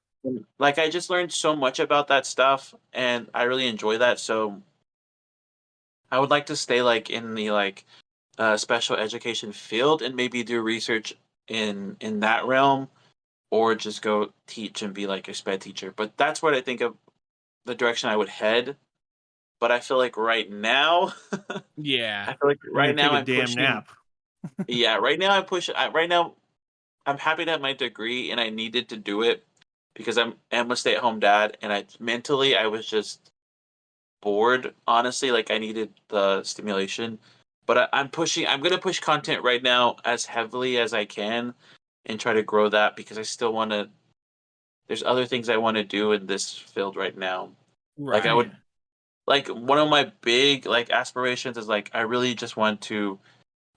Speaker 6: Like I just learned so much about that stuff, and I really enjoy that. So I would like to stay like in the special education field and maybe do research in that realm, or just go teach and be like a sped teacher. But that's what I think of the direction I would head. But I feel like right now,
Speaker 7: Yeah.
Speaker 6: I feel like
Speaker 8: You're
Speaker 6: right
Speaker 8: gonna
Speaker 6: now
Speaker 8: take a
Speaker 6: I'm
Speaker 8: damn
Speaker 6: pushing.
Speaker 8: nap.
Speaker 6: Yeah, right now I'm pushing. Right now I'm happy to have my degree, and I needed to do it because am a stay at home dad, and I was just bored. Honestly, like I needed the stimulation. But I'm pushing. I'm gonna push content right now as heavily as I can, and try to grow that because I still want to. There's other things I want to do in this field right now. Like I
Speaker 7: Right.
Speaker 6: would like one of my big like aspirations is like I really just want to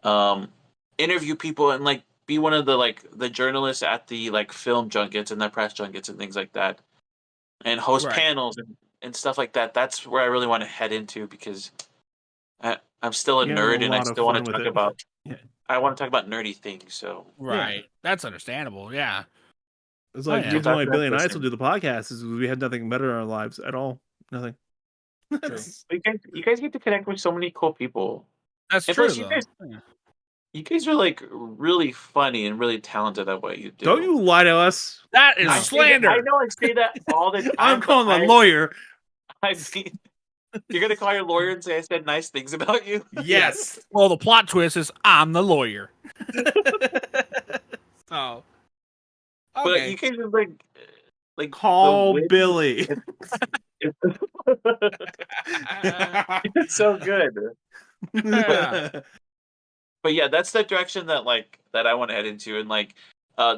Speaker 6: um interview people and like be one of the journalists at the like film junkets and the press junkets and things like that, and host
Speaker 7: Right.
Speaker 6: panels and stuff like that. That's where I really want to head into because I'm still a
Speaker 8: You have a
Speaker 6: nerd and I
Speaker 8: lot of
Speaker 6: still want
Speaker 8: fun
Speaker 6: to
Speaker 8: with
Speaker 6: talk
Speaker 8: it.
Speaker 6: about
Speaker 8: Yeah.
Speaker 6: I want to talk about nerdy things. So
Speaker 7: Right. That's understandable. Yeah.
Speaker 8: It's
Speaker 7: Oh
Speaker 8: like the
Speaker 7: yeah.
Speaker 6: so
Speaker 8: reason
Speaker 6: that's
Speaker 8: why
Speaker 6: what I'm
Speaker 8: Billy and I still
Speaker 6: pushing.
Speaker 8: do the podcast is we have nothing better in our lives at all. Nothing.
Speaker 7: True.
Speaker 6: You guys get to connect with so many cool people,
Speaker 7: That's
Speaker 6: and
Speaker 7: true
Speaker 6: plus
Speaker 7: though. Yeah.
Speaker 6: you guys are like really funny and really talented at what you
Speaker 8: Don't
Speaker 6: do.
Speaker 8: you lie to us.
Speaker 7: That is
Speaker 8: No.
Speaker 6: I
Speaker 7: slander.
Speaker 6: know I say that all the
Speaker 8: I'm
Speaker 6: time, but
Speaker 8: calling the lawyer.
Speaker 6: I mean, you're gonna call your lawyer and say I said nice things about you.
Speaker 8: Yes.
Speaker 7: Well, the plot twist is I'm the lawyer. So
Speaker 6: But
Speaker 7: okay.
Speaker 6: you guys are like the
Speaker 8: Call
Speaker 6: wit.
Speaker 8: Billy.
Speaker 6: It's, it's so good. But but yeah, that's the direction that I want to head into. And like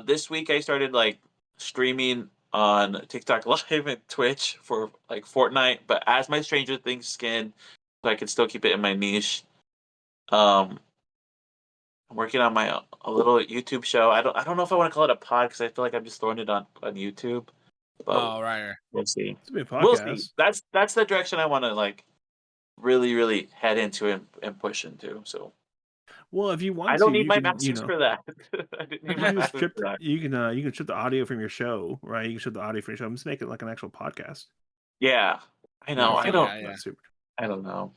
Speaker 6: this week I started like streaming on TikTok Live and Twitch for like Fortnite, but as my Stranger Things skin, so I can still keep it in my niche. Um I'm working on my a little YouTube show. I don't know if I want to call it a pod because I feel like I'm just throwing it on YouTube. But
Speaker 7: Oh right.
Speaker 6: we'll see.
Speaker 8: It's be a
Speaker 6: We'll see.
Speaker 8: podcast.
Speaker 6: That's the direction I want to like really head into and push into. So
Speaker 8: Well, if you
Speaker 6: I
Speaker 8: want to,
Speaker 6: don't need
Speaker 8: you
Speaker 6: my
Speaker 8: can,
Speaker 6: masters for that. I didn't need
Speaker 8: you
Speaker 6: my
Speaker 8: can just
Speaker 6: masters
Speaker 8: strip
Speaker 6: for that.
Speaker 8: you can strip the audio from your show, right? You can strip the audio from your show and just make it like an actual podcast.
Speaker 6: Yeah, I know.
Speaker 7: Okay, yeah.
Speaker 8: Not super.
Speaker 6: I don't know.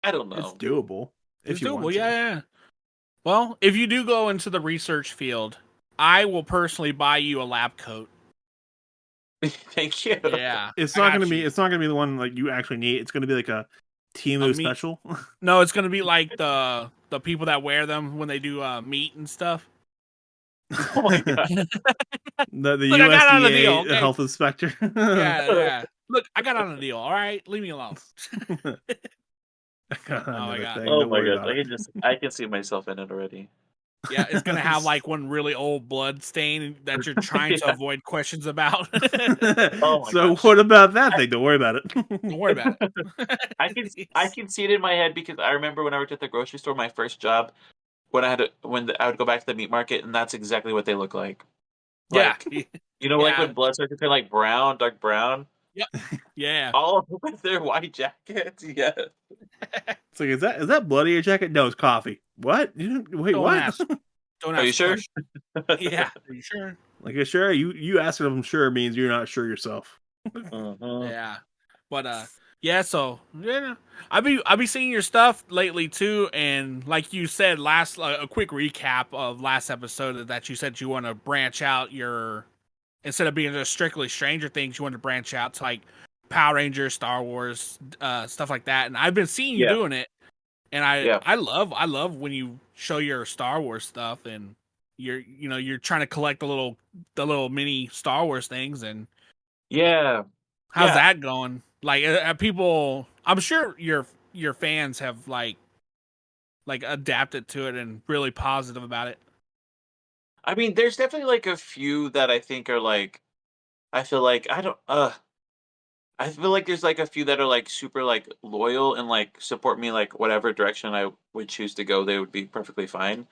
Speaker 6: I don't
Speaker 8: It's
Speaker 6: know.
Speaker 8: doable if
Speaker 7: It's
Speaker 8: you
Speaker 7: doable.
Speaker 8: want
Speaker 7: Yeah,
Speaker 8: to.
Speaker 7: yeah. Well, if you do go into the research field, I will personally buy you a lab coat.
Speaker 6: Thank you.
Speaker 7: Yeah,
Speaker 8: It's
Speaker 7: I
Speaker 8: not
Speaker 7: got
Speaker 8: gonna be.
Speaker 7: you.
Speaker 8: It's not gonna be the one like you actually need. It's gonna be like a
Speaker 7: A
Speaker 8: Timu
Speaker 7: meat.
Speaker 8: special.
Speaker 7: No, it's gonna be like the people that wear them when they do meat and stuff.
Speaker 6: Oh my god.
Speaker 8: the
Speaker 7: Look, I got on a deal.
Speaker 8: USDA
Speaker 7: Okay.
Speaker 8: health inspector.
Speaker 7: Yeah, yeah. Look, I got on a deal. All right, leave me alone.
Speaker 8: I got
Speaker 7: Oh my
Speaker 8: another
Speaker 7: god.
Speaker 8: thing.
Speaker 6: Oh
Speaker 8: Don't
Speaker 6: my
Speaker 8: worry
Speaker 6: gosh.
Speaker 8: about it.
Speaker 6: I can see myself in it already.
Speaker 7: Yeah, it's gonna have like one really old blood stain that you're trying to
Speaker 6: Yeah.
Speaker 7: avoid questions about.
Speaker 6: Oh my
Speaker 8: So
Speaker 6: gosh.
Speaker 8: what about that thing? Don't worry about it.
Speaker 7: Don't worry about it.
Speaker 6: I can see it in my head because I remember when I worked at the grocery store, my first job, when I would go back to the meat market, and that's exactly what they look like.
Speaker 7: Yeah.
Speaker 6: Like you know, like
Speaker 7: Yeah.
Speaker 6: when blood starts to turn like brown, dark brown,
Speaker 7: Yep. Yeah.
Speaker 6: all with their white jackets. Yeah.
Speaker 8: It's like, is that blood in your jacket? No, it's coffee. What? Wait,
Speaker 7: Don't
Speaker 8: what?
Speaker 7: ask. Don't
Speaker 6: Are you
Speaker 7: ask
Speaker 6: sure?
Speaker 7: questions. Yeah. Are you sure?
Speaker 8: Like, sure, you asking if I'm sure means you're not sure yourself.
Speaker 6: Mhm.
Speaker 7: Yeah. But yeah, so yeah. I be seeing your stuff lately too, and like you said a quick recap of last episode that you said you want to branch out your instead of being just strictly Stranger Things, you want to branch out to like Power Rangers, Star Wars, stuff like that. And I've been seeing you
Speaker 6: Yeah.
Speaker 7: doing it, and
Speaker 6: Yeah.
Speaker 7: I love when you show your Star Wars stuff and you're trying to collect the little mini Star Wars things. And
Speaker 6: Yeah.
Speaker 7: how's
Speaker 6: Yeah.
Speaker 7: that going? Like people, I'm sure your fans have like adapted to it and really positive about it?
Speaker 6: I mean, there's definitely like a few that I think are like I feel like I feel like there's like a few that are like super like loyal and like support me like whatever direction I would choose to go, they would be perfectly fine.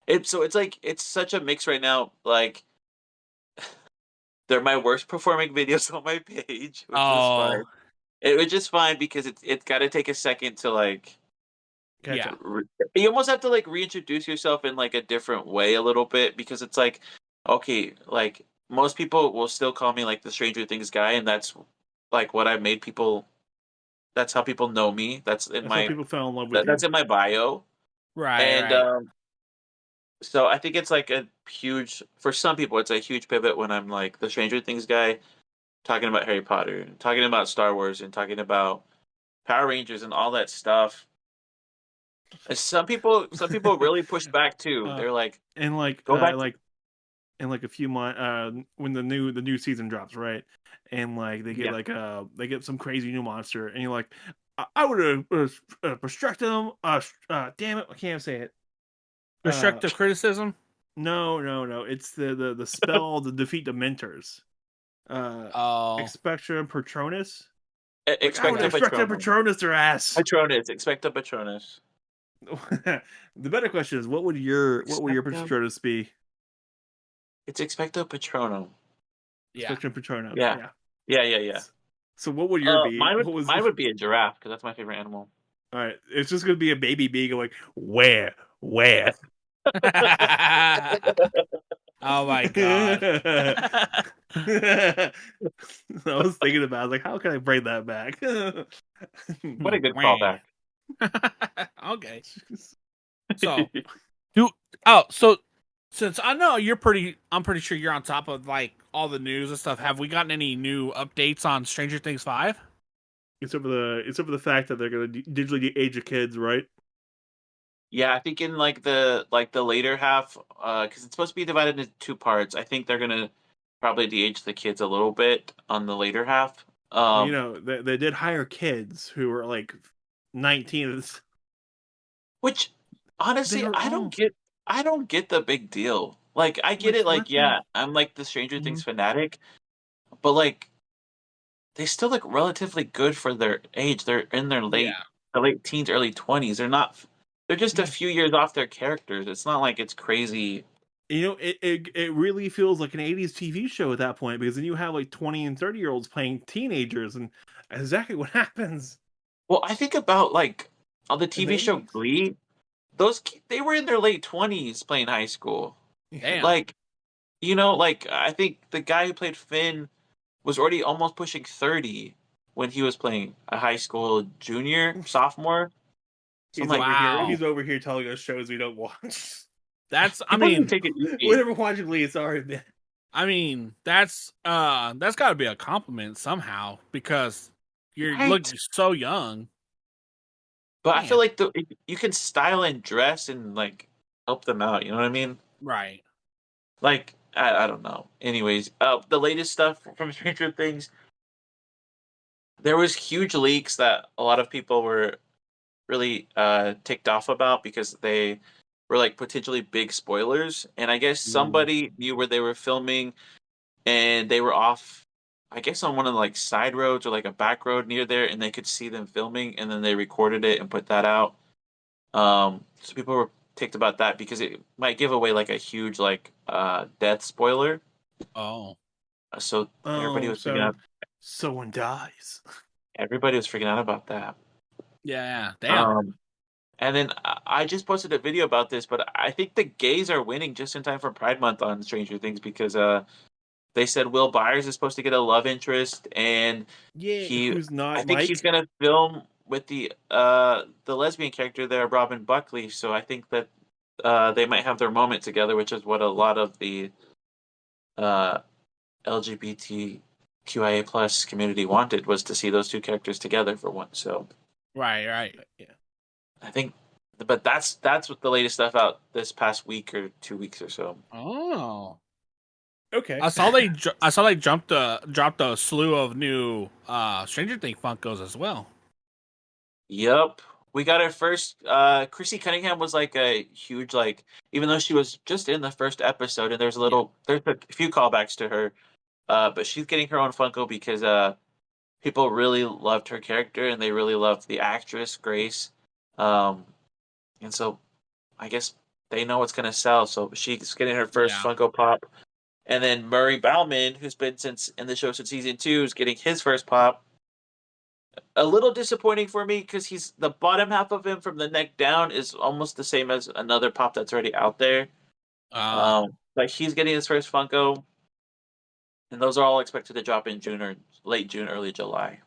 Speaker 6: It's like it's such a mix right now. Like they're my worst performing videos on my page, which is fine.
Speaker 7: Oh,
Speaker 6: It was just fine because it's got to take a second to like
Speaker 7: yeah.
Speaker 6: you almost have to like reintroduce yourself in like a different way a little bit because it's like okay, like most people will still call me like the Stranger Things guy, and that's like what I've made people. That's how people know me.
Speaker 8: That's how people fell in love with
Speaker 6: That's
Speaker 8: you.
Speaker 6: in my bio,
Speaker 7: Right,
Speaker 6: and
Speaker 7: right.
Speaker 6: so I think it's like a huge for some people. It's a huge pivot when I'm like the Stranger Things guy, talking about Harry Potter, and talking about Star Wars, and talking about Power Rangers and all that stuff. And some people really push back too.
Speaker 8: uh,
Speaker 6: They're like,
Speaker 8: and
Speaker 6: go back to
Speaker 8: in like a few months, when the new season drops, right? And like
Speaker 6: yeah.
Speaker 8: they get some crazy new monster, and you're like, I would have restricted them. Damn it, I can't say it.
Speaker 7: Constructive criticism?
Speaker 8: No. It's the spell to defeat the mentors.
Speaker 7: Oh.
Speaker 8: Expectra Patronus. Like I would
Speaker 6: Expecto
Speaker 8: have expected
Speaker 6: Patronum.
Speaker 8: Patronus their ass.
Speaker 6: Patronus. Expecto Patronus.
Speaker 8: The better question is, what would your
Speaker 6: Expecto.
Speaker 8: Patronus be?
Speaker 6: It's Expecto Patronum.
Speaker 7: Yeah.
Speaker 8: Spectrum Patronus.
Speaker 6: Yeah.
Speaker 8: Yeah.
Speaker 6: Yeah.
Speaker 8: So what would your be? What was
Speaker 6: Mine would be a giraffe because that's my favorite animal.
Speaker 8: all right? It's just gonna be a baby bee going where?
Speaker 7: Oh my god.
Speaker 8: I was thinking about. I was like, how can I bring that back?
Speaker 6: What a good callback.
Speaker 7: Okay. So, so since I know I'm pretty sure you're on top of like all the news and stuff. Have we gotten any new updates on Stranger Things 5?
Speaker 8: Except for the fact that they're gonna digitally de-age your kids, right?
Speaker 6: Yeah, I think in like the later half, because it's supposed to be divided into two parts. I think they're gonna probably de-age the kids a little bit on the later half.
Speaker 8: Well, you know, they did hire kids who were like 19.
Speaker 6: Which
Speaker 8: They
Speaker 6: honestly,
Speaker 8: are all
Speaker 6: I don't get the big deal. Like I get
Speaker 8: like
Speaker 6: it, like
Speaker 8: let them.
Speaker 6: yeah, I'm like the Stranger Things
Speaker 8: Mhm.
Speaker 6: fanatic, but like they still look relatively good for their age. They're in
Speaker 7: Yeah.
Speaker 6: the late teens, early 20s. They're just a
Speaker 8: Yeah.
Speaker 6: few years off their characters. It's not like it's crazy.
Speaker 8: You know, it really feels like an 80s TV show at that point, because then you have like 20 and 30-year-olds playing teenagers, and exactly what happens
Speaker 6: Well, I think about like on the
Speaker 8: in the
Speaker 6: TV show
Speaker 8: 80s.
Speaker 6: Glee, they were in their late 20s playing high school.
Speaker 7: Damn.
Speaker 6: Like, like I think the guy who played Finn was already almost pushing 30 when he was playing a high school junior, sophomore. So I'm like,
Speaker 7: Wow.
Speaker 8: He's over here telling us shows we don't watch.
Speaker 7: I
Speaker 6: people need
Speaker 7: mean,
Speaker 6: to take it
Speaker 8: We
Speaker 6: easy.
Speaker 8: never watched Glee. Sorry, man.
Speaker 7: that's got to be a compliment somehow because you're
Speaker 6: Right.
Speaker 7: looking so young.
Speaker 6: But I
Speaker 7: Man.
Speaker 6: feel like you can style and dress and like help them out. You know what I mean?
Speaker 7: Right.
Speaker 6: Like I don't know. Anyways, the latest stuff from Stranger Things, there was huge leaks that a lot of people were really ticked off about because they were like potentially big spoilers. And I guess somebody knew where they were filming, and they were off. I guess on one of the like side roads or like a back road near there, and they could see them filming, and then they recorded it and put that out. So people were ticked about that because it might give away like a huge like death spoiler.
Speaker 7: Oh.
Speaker 6: So everybody
Speaker 8: Oh,
Speaker 6: was freaking
Speaker 8: so
Speaker 6: out.
Speaker 8: someone dies.
Speaker 6: Everybody was freaking out about that.
Speaker 7: Yeah. Damn.
Speaker 6: And then I just posted a video about this, but I think the gays are winning just in time for Pride Month on Stranger Things because they said Will Byers is supposed to get a love interest, and
Speaker 8: Yeah, who's
Speaker 6: I
Speaker 8: not
Speaker 6: think he's
Speaker 8: Mike?
Speaker 6: gonna film with the lesbian character there, Robin Buckley. So I think that they might have their moment together, which is what a lot of the uh, LGBTQIA plus community wanted, was to see those two characters together for once. So
Speaker 7: Right.
Speaker 8: Yeah.
Speaker 6: I think, but that's what the latest stuff out this past week or 2 weeks or so.
Speaker 7: Oh.
Speaker 8: Okay.
Speaker 7: I saw they dropped a slew of new Stranger Things Funkos as well.
Speaker 6: Yup. we got our first. Chrissy Cunningham was like a huge like, even though she was just in the first episode, and there's a few callbacks to her. But she's getting her own Funko because people really loved her character and they really loved the actress Grace, and so I guess they know what's gonna sell. So she's getting her first Funko Pop, and then Murray Bauman, who's been in the show since season 2, is getting his first pop. A little disappointing for me because he's the bottom half of him from the neck down is almost the same as another pop that's already out there. But he's getting his first Funko, and those are all expected to drop in June or late June, early July.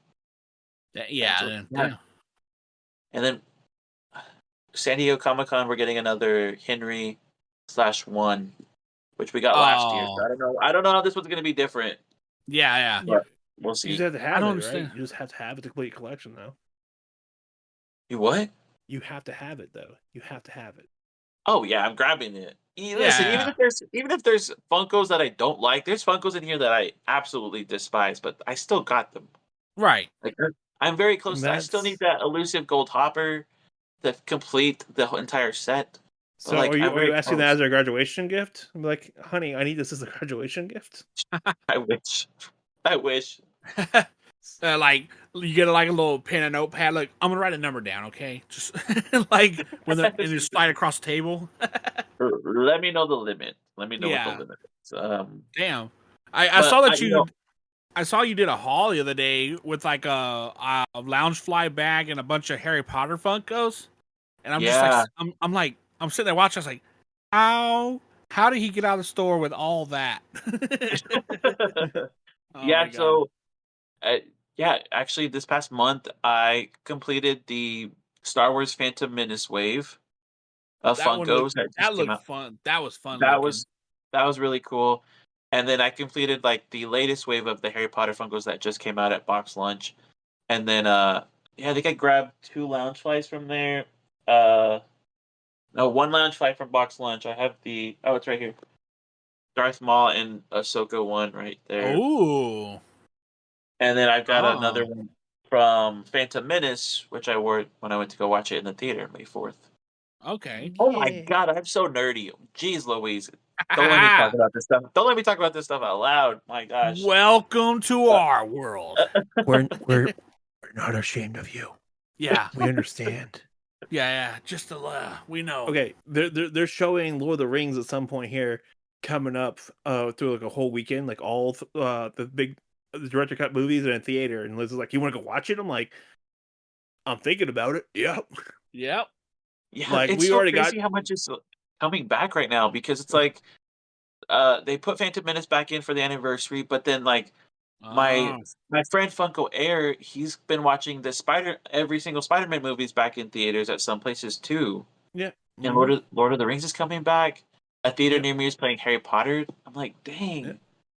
Speaker 7: Yeah.
Speaker 6: And then San Diego Comic-Con, we're getting another Henry/1, which we got last year. So I don't know how this one's going to be different.
Speaker 7: Yeah.
Speaker 6: But we'll see.
Speaker 8: You just have to have
Speaker 7: I don't
Speaker 8: it,
Speaker 7: understand.
Speaker 8: right? You just have to have it to complete your collection, though.
Speaker 6: You what?
Speaker 8: You have to have it, though. You have to have it.
Speaker 6: Oh yeah, I'm grabbing it. Listen, even if there's Funkos that I don't like, there's Funkos in here that I absolutely despise, but I still got them.
Speaker 7: Right.
Speaker 6: Like I'm very close. I still need that elusive gold hopper to complete the entire set.
Speaker 8: So are you asking that as a graduation gift? I'm like, honey, I need this as a graduation gift.
Speaker 6: I wish.
Speaker 7: Like you get like a little pen and notepad. Like I'm gonna write a number down, okay? Just like when and just slide across the table.
Speaker 6: Let me know the limit. Let me know what the limit is.
Speaker 7: Damn, I saw that I saw you did a haul the other day with like a Loungefly bag and a bunch of Harry Potter Funkos, and I'm just like I'm sitting there watching. I was like, how did he get out of the store with all that?
Speaker 6: Actually, this past month I completed the Star Wars Phantom Menace wave of Funkos.
Speaker 7: That looked fun. That was fun.
Speaker 6: That was really cool. And then I completed like the latest wave of the Harry Potter Funkos that just came out at Box Lunch. And then I think I grabbed 2 Loungeflies from there. No, 1 Loungefly from Box Lunch. I have it's right here. Darth Maul and Ahsoka 1 right there.
Speaker 7: Ooh.
Speaker 6: And then I've got another one from Phantom Menace, which I wore when I went to go watch it in the theater May 4th.
Speaker 7: Okay.
Speaker 6: Oh my god, I'm so nerdy. Jeez Louise. Don't let me talk about this stuff. Don't let me talk about this stuff out loud. My gosh.
Speaker 7: Welcome to our world.
Speaker 8: We're not ashamed of you.
Speaker 7: Yeah.
Speaker 8: We understand.
Speaker 7: Yeah. Just we know.
Speaker 8: Okay, they're showing Lord of the Rings at some point here coming up through like a whole weekend, like all the big director cut movies are in theater, and Liz is like, "You want to go watch it?" I'm like, "I'm thinking about it." Yep.
Speaker 6: Yeah,
Speaker 8: like
Speaker 6: it's
Speaker 8: we
Speaker 6: so
Speaker 8: already
Speaker 6: crazy
Speaker 8: got
Speaker 6: how much is coming back right now because it's like they put Phantom Menace back in for the anniversary, but then like my friend Funko Air, he's been watching every single Spider-Man movies back in theaters at some places too.
Speaker 8: Yeah.
Speaker 6: And Lord of the Rings is coming back. A theater near me is playing Harry Potter. I'm like, dang.
Speaker 8: Yeah.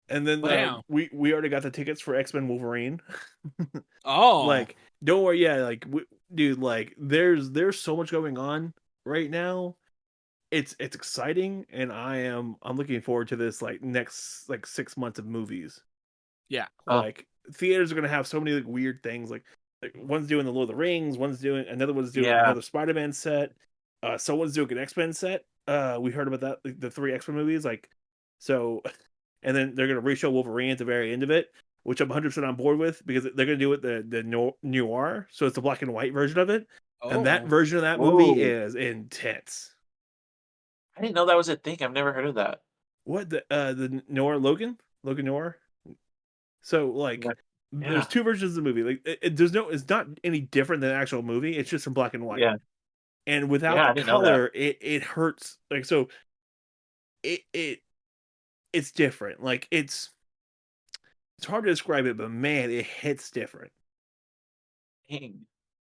Speaker 8: And then we already got the tickets for X-Men Wolverine. Like, don't worry, dude, like there's so much going on right now. It's exciting, and I'm looking forward to this like next 6 months of movies.
Speaker 7: Yeah.
Speaker 8: Like theaters are gonna have so many like weird things. Like one's doing the Lord of the Rings, another one's doing another Spider-Man set. Someone's doing an X-Men set. We heard about that, like, the 3 X-Men movies, like so. And then they're going to reshow Wolverine at the very end of it, which I'm 100% on board with because they're going to do it the noir, so it's the black and white version of it, and that version of that movie is intense.
Speaker 6: I didn't know that was a thing. I've never heard of that.
Speaker 8: What the noir Logan Noir? So like, there's 2 versions of the movie. Like it's not any different than the actual movie. It's just in black and white.
Speaker 6: Yeah.
Speaker 8: And without the color, it hurts. Like so, it's different. Like it's hard to describe it, but man, it hits different.
Speaker 6: Dang.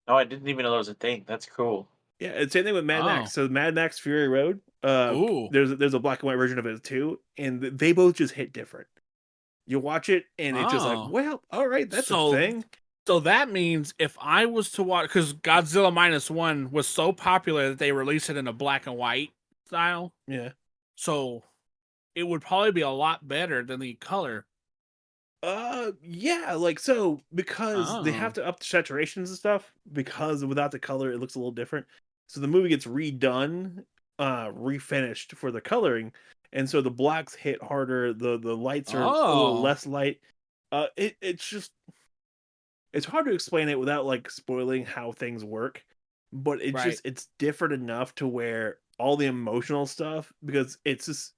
Speaker 6: Oh, I didn't even know that was a thing. That's cool.
Speaker 8: Yeah, it's same thing with Mad Max. So Mad Max Fury Road, there's a black and white version of it too, and they both just hit different. You watch it, and it's just like, well, all right, that's a thing.
Speaker 7: So that means if I was to watch, because Godzilla -1 was so popular that they released it in a black and white style.
Speaker 8: Yeah.
Speaker 7: So it would probably be a lot better than the color.
Speaker 8: Yeah, like so because they have
Speaker 7: Oh.
Speaker 8: to up the saturations and stuff because without the color it looks a little different. So the movie gets redone, refinished for the coloring, and so the blacks hit harder. The lights are a little
Speaker 7: Oh.
Speaker 8: less light. It's just it's hard to explain it without like spoiling how things work, but
Speaker 7: Right.
Speaker 8: it's different enough to where all the emotional stuff because it's just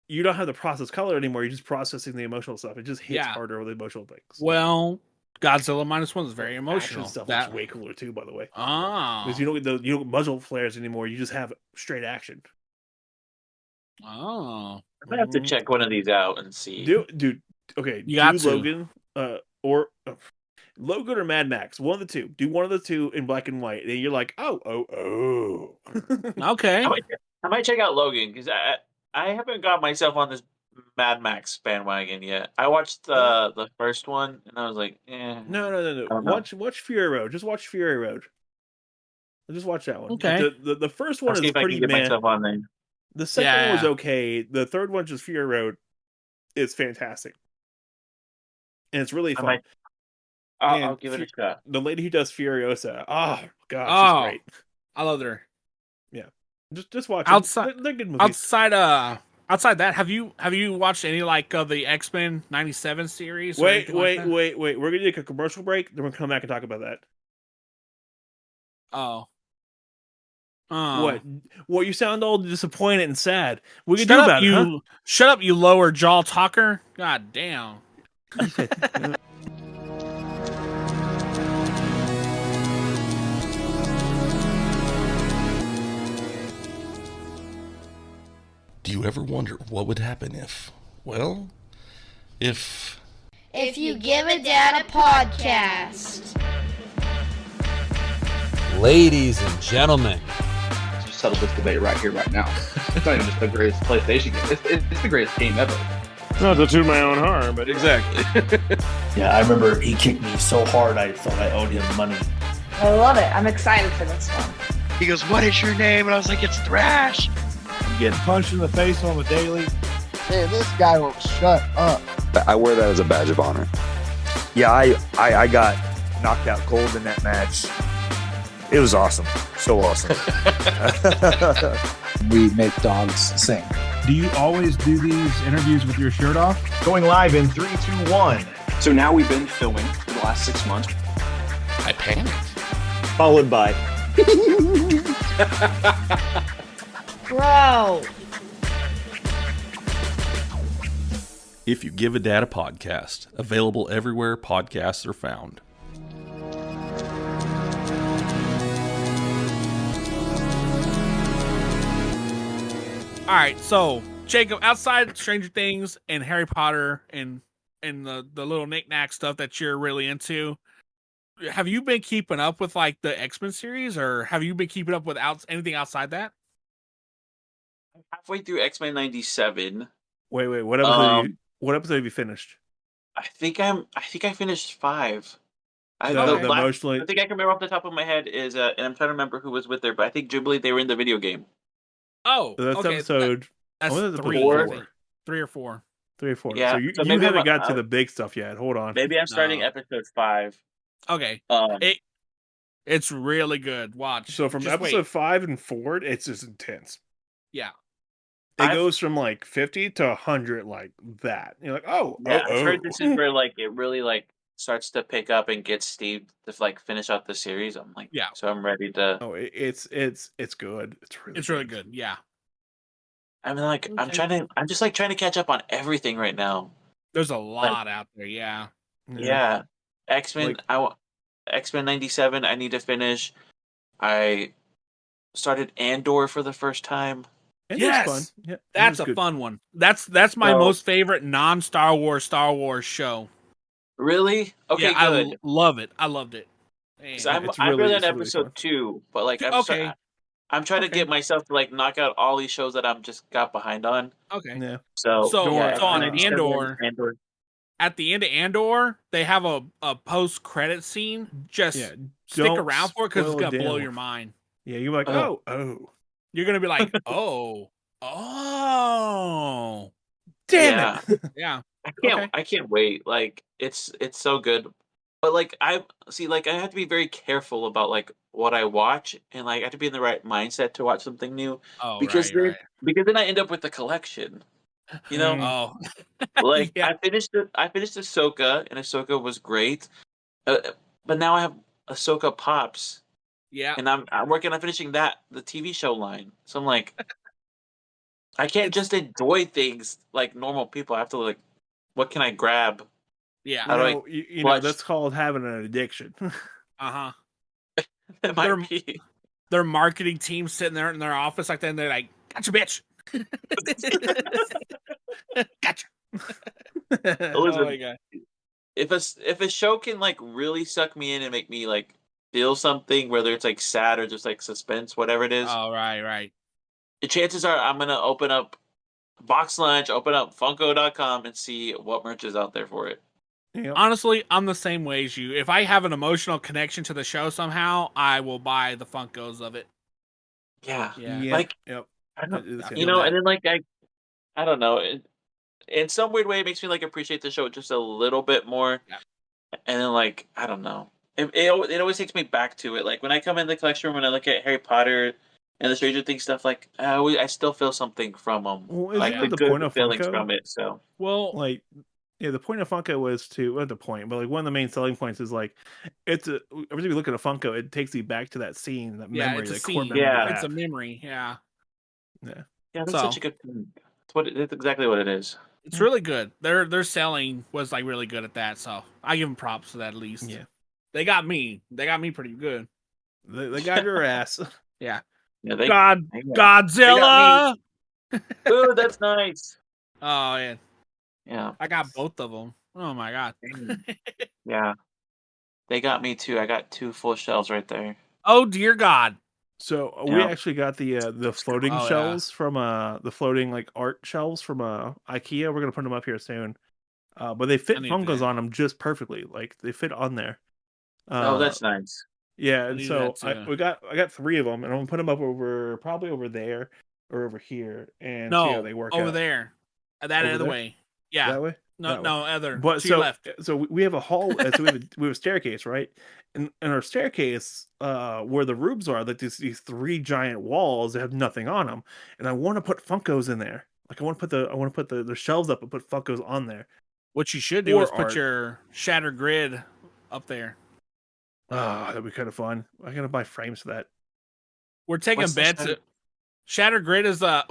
Speaker 8: you don't have to process color anymore. You're just processing the emotional stuff. It just hits
Speaker 7: Yeah.
Speaker 8: harder with the emotional things.
Speaker 7: Well, Godzilla -1 is very
Speaker 8: Action
Speaker 7: emotional.
Speaker 8: stuff looks
Speaker 7: That.
Speaker 8: way cooler too, by the way. Because
Speaker 7: Oh.
Speaker 8: you don't get muzzle flares anymore. You just have straight action.
Speaker 7: Oh.
Speaker 6: I'm gonna have to
Speaker 8: Mhm.
Speaker 6: check one of these out and see.
Speaker 8: Dude. Okay,
Speaker 7: You
Speaker 8: do
Speaker 7: got to.
Speaker 8: Logan, or Logan or Mad Max. One of the two. Do one of the two in black and white, and you're like, oh.
Speaker 7: Okay.
Speaker 6: I might check out Logan because I haven't got myself on this Mad Max bandwagon yet. I watched the first one and I was like,
Speaker 8: No.
Speaker 6: I don't know.
Speaker 8: Watch Fury Road. Just watch Fury Road. Just watch that one. Like
Speaker 7: Okay.
Speaker 8: the first
Speaker 6: I'll
Speaker 8: one
Speaker 6: see
Speaker 8: is
Speaker 6: if I
Speaker 8: pretty
Speaker 6: can get
Speaker 8: meh.
Speaker 6: myself on there.
Speaker 8: The second one was
Speaker 7: Yeah.
Speaker 8: okay. The third one, just Fury Road, is fantastic, and it's really
Speaker 6: I
Speaker 8: fun.
Speaker 6: might. I'll
Speaker 8: And
Speaker 6: give it a shot.
Speaker 8: the lady who does Furiosa, oh god, she's
Speaker 7: Oh.
Speaker 8: great.
Speaker 7: I love her.
Speaker 8: Yeah, just watch
Speaker 7: Outside-
Speaker 8: them. They're good movies.
Speaker 7: Outside that, have you watched any like the X-Men '97 series? or
Speaker 8: Wait.
Speaker 7: anything like that?
Speaker 8: We're gonna take a commercial break. Then we're gonna come back and talk about that.
Speaker 7: Oh. Oh.
Speaker 8: What? Well, you sound all disappointed and sad. What can you
Speaker 7: Shut
Speaker 8: do
Speaker 7: up,
Speaker 8: about it? Huh?
Speaker 7: Shut up, you lower jaw talker. God damn.
Speaker 9: Do you ever wonder what would happen if
Speaker 10: If you give a dad a podcast.
Speaker 11: Ladies and gentlemen,
Speaker 12: Just settle this debate right here, right now. It's not even just the greatest PlayStation game. It's the greatest game ever.
Speaker 8: Not to toot my own horn, but
Speaker 1: Exactly.
Speaker 13: Yeah, I remember he kicked me so hard I thought I owed him money.
Speaker 14: I love it. I'm excited for this one.
Speaker 15: He goes, "What is your name?" And I was like, "It's Thrash."
Speaker 16: I'm getting punched in the face on the daily.
Speaker 17: Man, this guy won't shut up.
Speaker 18: I wear that as a badge of honor.
Speaker 19: Yeah, I got knocked out cold in that match. It was awesome. So awesome.
Speaker 17: We make dogs sing.
Speaker 16: Do you always do these interviews with your shirt off? Going live in 3, 2, 1.
Speaker 12: So now we've been filming for the last 6 months.
Speaker 9: I panicked.
Speaker 19: Followed by.
Speaker 10: Bro.
Speaker 1: If You Give a Dad a Podcast, available everywhere podcasts are found.
Speaker 7: All right, so Jacob, outside Stranger Things and Harry Potter and the little knick-knack stuff that you're really into, have you been keeping up with like the X-Men series, or have you been keeping up with anything outside that?
Speaker 6: I'm halfway through X-Men '97.
Speaker 8: Wait. What episode have you finished?
Speaker 6: I think I finished 5. I
Speaker 8: The emotionally.
Speaker 6: think I can remember off the top of my head is and I'm trying to remember who was with her, but I think Jubilee they were in the video game.
Speaker 7: Oh,
Speaker 8: That's
Speaker 7: okay.
Speaker 8: episode.
Speaker 7: That's
Speaker 8: what is it,
Speaker 7: 3,
Speaker 6: four?
Speaker 7: I think. 3 or 4.
Speaker 8: 3 or 4.
Speaker 6: Yeah,
Speaker 8: So you
Speaker 6: maybe
Speaker 8: haven't
Speaker 6: I'm-
Speaker 8: got to the big stuff yet. Hold on.
Speaker 6: Maybe I'm starting
Speaker 7: No.
Speaker 6: episode 5.
Speaker 7: Okay, it's really good. Watch.
Speaker 8: So from
Speaker 7: Just
Speaker 8: episode
Speaker 7: wait.
Speaker 8: 5 and forward, it's just intense.
Speaker 7: Yeah.
Speaker 8: It goes from like 50 to 100 like that. You're like,
Speaker 6: Yeah, I've heard this is where like it really like starts to pick up and get Steve to like finish out the series. I'm like,
Speaker 7: Yeah.
Speaker 6: So I'm ready to.
Speaker 8: Oh, it's good.
Speaker 7: It's really good. Yeah.
Speaker 6: I'm like, I'm
Speaker 7: Okay.
Speaker 6: I'm just like trying to catch up on everything right now.
Speaker 7: There's a lot out there. Yeah.
Speaker 6: Yeah, X-Men. X-Men '97. I need to finish. I started Andor for the first time.
Speaker 7: Yes,
Speaker 8: fun. Yeah,
Speaker 7: that's a
Speaker 8: good.
Speaker 7: fun one. That's my
Speaker 6: So-
Speaker 7: most favorite non-Star Wars show.
Speaker 6: Really? Okay,
Speaker 7: yeah,
Speaker 6: good.
Speaker 7: I love it. I loved it. Man.
Speaker 6: 'Cause I'm
Speaker 8: It's
Speaker 6: really
Speaker 8: really-
Speaker 6: on
Speaker 8: it's really
Speaker 6: episode
Speaker 8: fun.
Speaker 6: 2, but like
Speaker 7: Okay.
Speaker 6: I'm trying to
Speaker 7: Okay.
Speaker 6: get myself to like knock out all these shows that I'm just got behind on.
Speaker 7: Okay.
Speaker 8: Yeah.
Speaker 6: So
Speaker 7: So
Speaker 6: yeah,
Speaker 7: on
Speaker 6: X-Men
Speaker 7: Andor,
Speaker 6: Andor.
Speaker 7: at the end of Andor, they have a post-credit scene. Just
Speaker 8: Yeah,
Speaker 7: stick
Speaker 8: don't
Speaker 7: around for it because it's
Speaker 8: spoil
Speaker 7: gonna
Speaker 8: it
Speaker 7: blow
Speaker 8: down.
Speaker 7: your mind.
Speaker 8: Yeah, you're like, oh.
Speaker 7: You're gonna be like, oh,
Speaker 8: Damn
Speaker 6: Yeah.
Speaker 8: it.
Speaker 7: yeah.
Speaker 6: I can't wait. Like it's so good. But like I see, like I have to be very careful about like what I watch, and like I have to be in the right mindset to watch something new,
Speaker 7: Oh,
Speaker 6: because
Speaker 7: right, right.
Speaker 6: then I end up with the collection. You know,
Speaker 7: Oh,
Speaker 6: like
Speaker 7: yeah.
Speaker 6: I finished Ahsoka, and Ahsoka was great, uh, but now I have Ahsoka Pops,
Speaker 7: Yeah.
Speaker 6: and I'm working on finishing the TV show line. So I'm like, I can't just enjoy things like normal people. I have to like, what can I grab?
Speaker 7: Yeah.
Speaker 6: How do I
Speaker 8: You know
Speaker 6: clutch?
Speaker 8: that's called having an addiction.
Speaker 7: Uh-huh.
Speaker 6: It might be.
Speaker 7: Their marketing team sitting there in their office like that, and they're like, "Gotcha, bitch." Gotcha. Oh my god.
Speaker 6: If a show can like really suck me in and make me like feel something, whether it's like sad or just like suspense, whatever it is,
Speaker 7: Oh, right.
Speaker 6: the chances are I'm gonna open up Box Lunch, open up Funko.com, and see what merch is out there for it.
Speaker 8: Yep.
Speaker 7: Honestly, I'm the same way as you. If I have an emotional connection to the show somehow, I will buy the Funkos of it.
Speaker 6: Yeah,
Speaker 7: Yeah.
Speaker 6: like
Speaker 8: Yep.
Speaker 6: I don't,
Speaker 7: I
Speaker 6: you
Speaker 7: feel
Speaker 6: know,
Speaker 7: that.
Speaker 6: and then like I don't know. In some weird way, it makes me like appreciate the show just a little bit more.
Speaker 7: Yeah.
Speaker 6: And then like I don't know, it always takes me back to it. Like when I come in the collection room and I look at Harry Potter and the Stranger Things stuff, like I still feel something from them,
Speaker 8: Well,
Speaker 6: like
Speaker 8: isn't
Speaker 6: the
Speaker 8: that the
Speaker 6: good
Speaker 8: point of
Speaker 6: feelings
Speaker 8: Funko?
Speaker 6: from it. So
Speaker 7: Well,
Speaker 8: Like, yeah, the point of Funko was to, not the point, but like one of the main selling points is like, every time you look at a Funko, it takes you back to that scene, that
Speaker 7: yeah,
Speaker 8: memory,
Speaker 7: it's a
Speaker 8: that core
Speaker 7: scene.
Speaker 8: memory you
Speaker 7: It's a
Speaker 8: have.
Speaker 7: memory. Yeah.
Speaker 8: Yeah.
Speaker 6: yeah, that's
Speaker 7: So
Speaker 6: such a good thing. That's exactly what it is.
Speaker 7: it's really good. Their selling was like really good at that. So I give them props for that at least.
Speaker 8: Yeah.
Speaker 7: They got me. They got me pretty good.
Speaker 8: They got your ass.
Speaker 7: Yeah.
Speaker 6: Yeah, they got me.
Speaker 7: Godzilla.
Speaker 6: Ooh, that's nice.
Speaker 7: Oh yeah.
Speaker 6: Yeah,
Speaker 7: I got both of them. Oh my god.
Speaker 6: yeah, they got me too. I got 2 full shelves right there.
Speaker 7: Oh dear God.
Speaker 8: So we
Speaker 6: Yeah.
Speaker 8: actually got the floating
Speaker 7: Oh, yeah.
Speaker 8: shelves from the floating like art shelves from IKEA. We're gonna put them up here soon. But they fit
Speaker 7: I need
Speaker 8: Funkos
Speaker 7: that.
Speaker 8: on them just perfectly. Like they fit on there.
Speaker 6: Oh,
Speaker 8: Uh,
Speaker 6: that's nice.
Speaker 8: yeah,
Speaker 7: I
Speaker 8: and
Speaker 7: need
Speaker 8: so
Speaker 7: that too.
Speaker 8: I got 3 of them, and I'm gonna put them up probably over there or over here, and see how
Speaker 7: No,
Speaker 8: they work
Speaker 7: over
Speaker 8: out.
Speaker 7: there. That
Speaker 8: Over
Speaker 7: other
Speaker 8: there,
Speaker 7: way. Yeah.
Speaker 8: that way,
Speaker 7: No,
Speaker 8: that way.
Speaker 7: no, other
Speaker 8: But
Speaker 7: to your left.
Speaker 8: so we have a hall. So we have a staircase, right? And our staircase, where the rooms are, like these 3 giant walls that have nothing on them, and I want to put Funkos in there. Like I want to put the shelves up and put Funkos on there.
Speaker 7: What you should do
Speaker 8: Or
Speaker 7: is put
Speaker 8: art.
Speaker 7: your shattered grid up there.
Speaker 8: Ah, that'd be kind of fun. I gotta buy frames for that.
Speaker 7: We're taking
Speaker 6: What's the
Speaker 7: bets. Shattered grid is I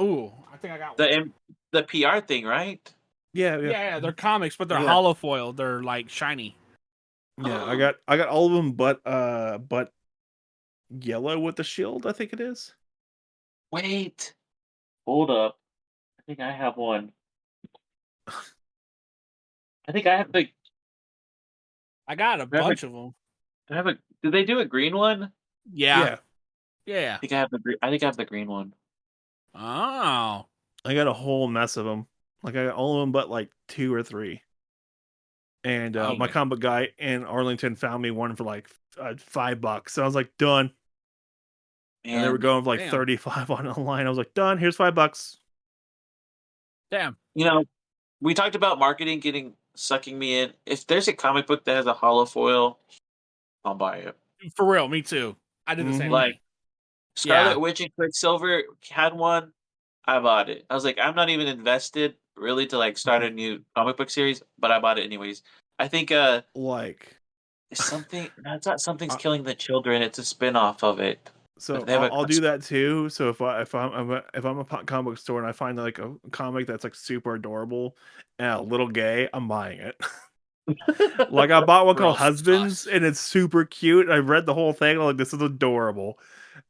Speaker 7: think I got one.
Speaker 6: the PR thing, right?
Speaker 8: Yeah.
Speaker 7: Yeah, they're comics, but they're
Speaker 6: Yeah.
Speaker 7: hollow foil. They're like shiny.
Speaker 8: Yeah, I got all of them but yellow with the shield, I think it is.
Speaker 6: Wait, hold up. I think I have one. I think I have the.
Speaker 7: I got a
Speaker 6: Do I have
Speaker 7: bunch of them.
Speaker 6: Do I have a? Did they do a green one?
Speaker 7: Yeah.
Speaker 6: I think I have the. I think I have the green one.
Speaker 7: Oh.
Speaker 8: I got a whole mess of them. Like I got all of them but like 2 or 3. And my
Speaker 7: Okay.
Speaker 8: comic guy in Arlington found me one for like $5. So I was like, done. And they were going for like
Speaker 7: Damn.
Speaker 8: 35 on online. I was like, done. Here's $5.
Speaker 7: Damn.
Speaker 6: You know, we talked about marketing sucking me in. If there's a comic book that has a hollow foil, I'll buy it.
Speaker 7: For real, me too. I did the same
Speaker 6: Like
Speaker 7: thing.
Speaker 6: Scarlet Witch and Quicksilver had one. I bought it. I was like, I'm not even invested really to like start a new comic book series, but I bought it anyways. I think
Speaker 8: like
Speaker 6: something. No, it's not Something's Killing the Children. It's a spin-off of it.
Speaker 8: So I'll do that too. So if I'm a comic book store and I find like a comic that's like super adorable and a little gay, I'm buying it. Like I bought one called Husbands and it's super cute. I read the whole thing. I'm like, this is adorable,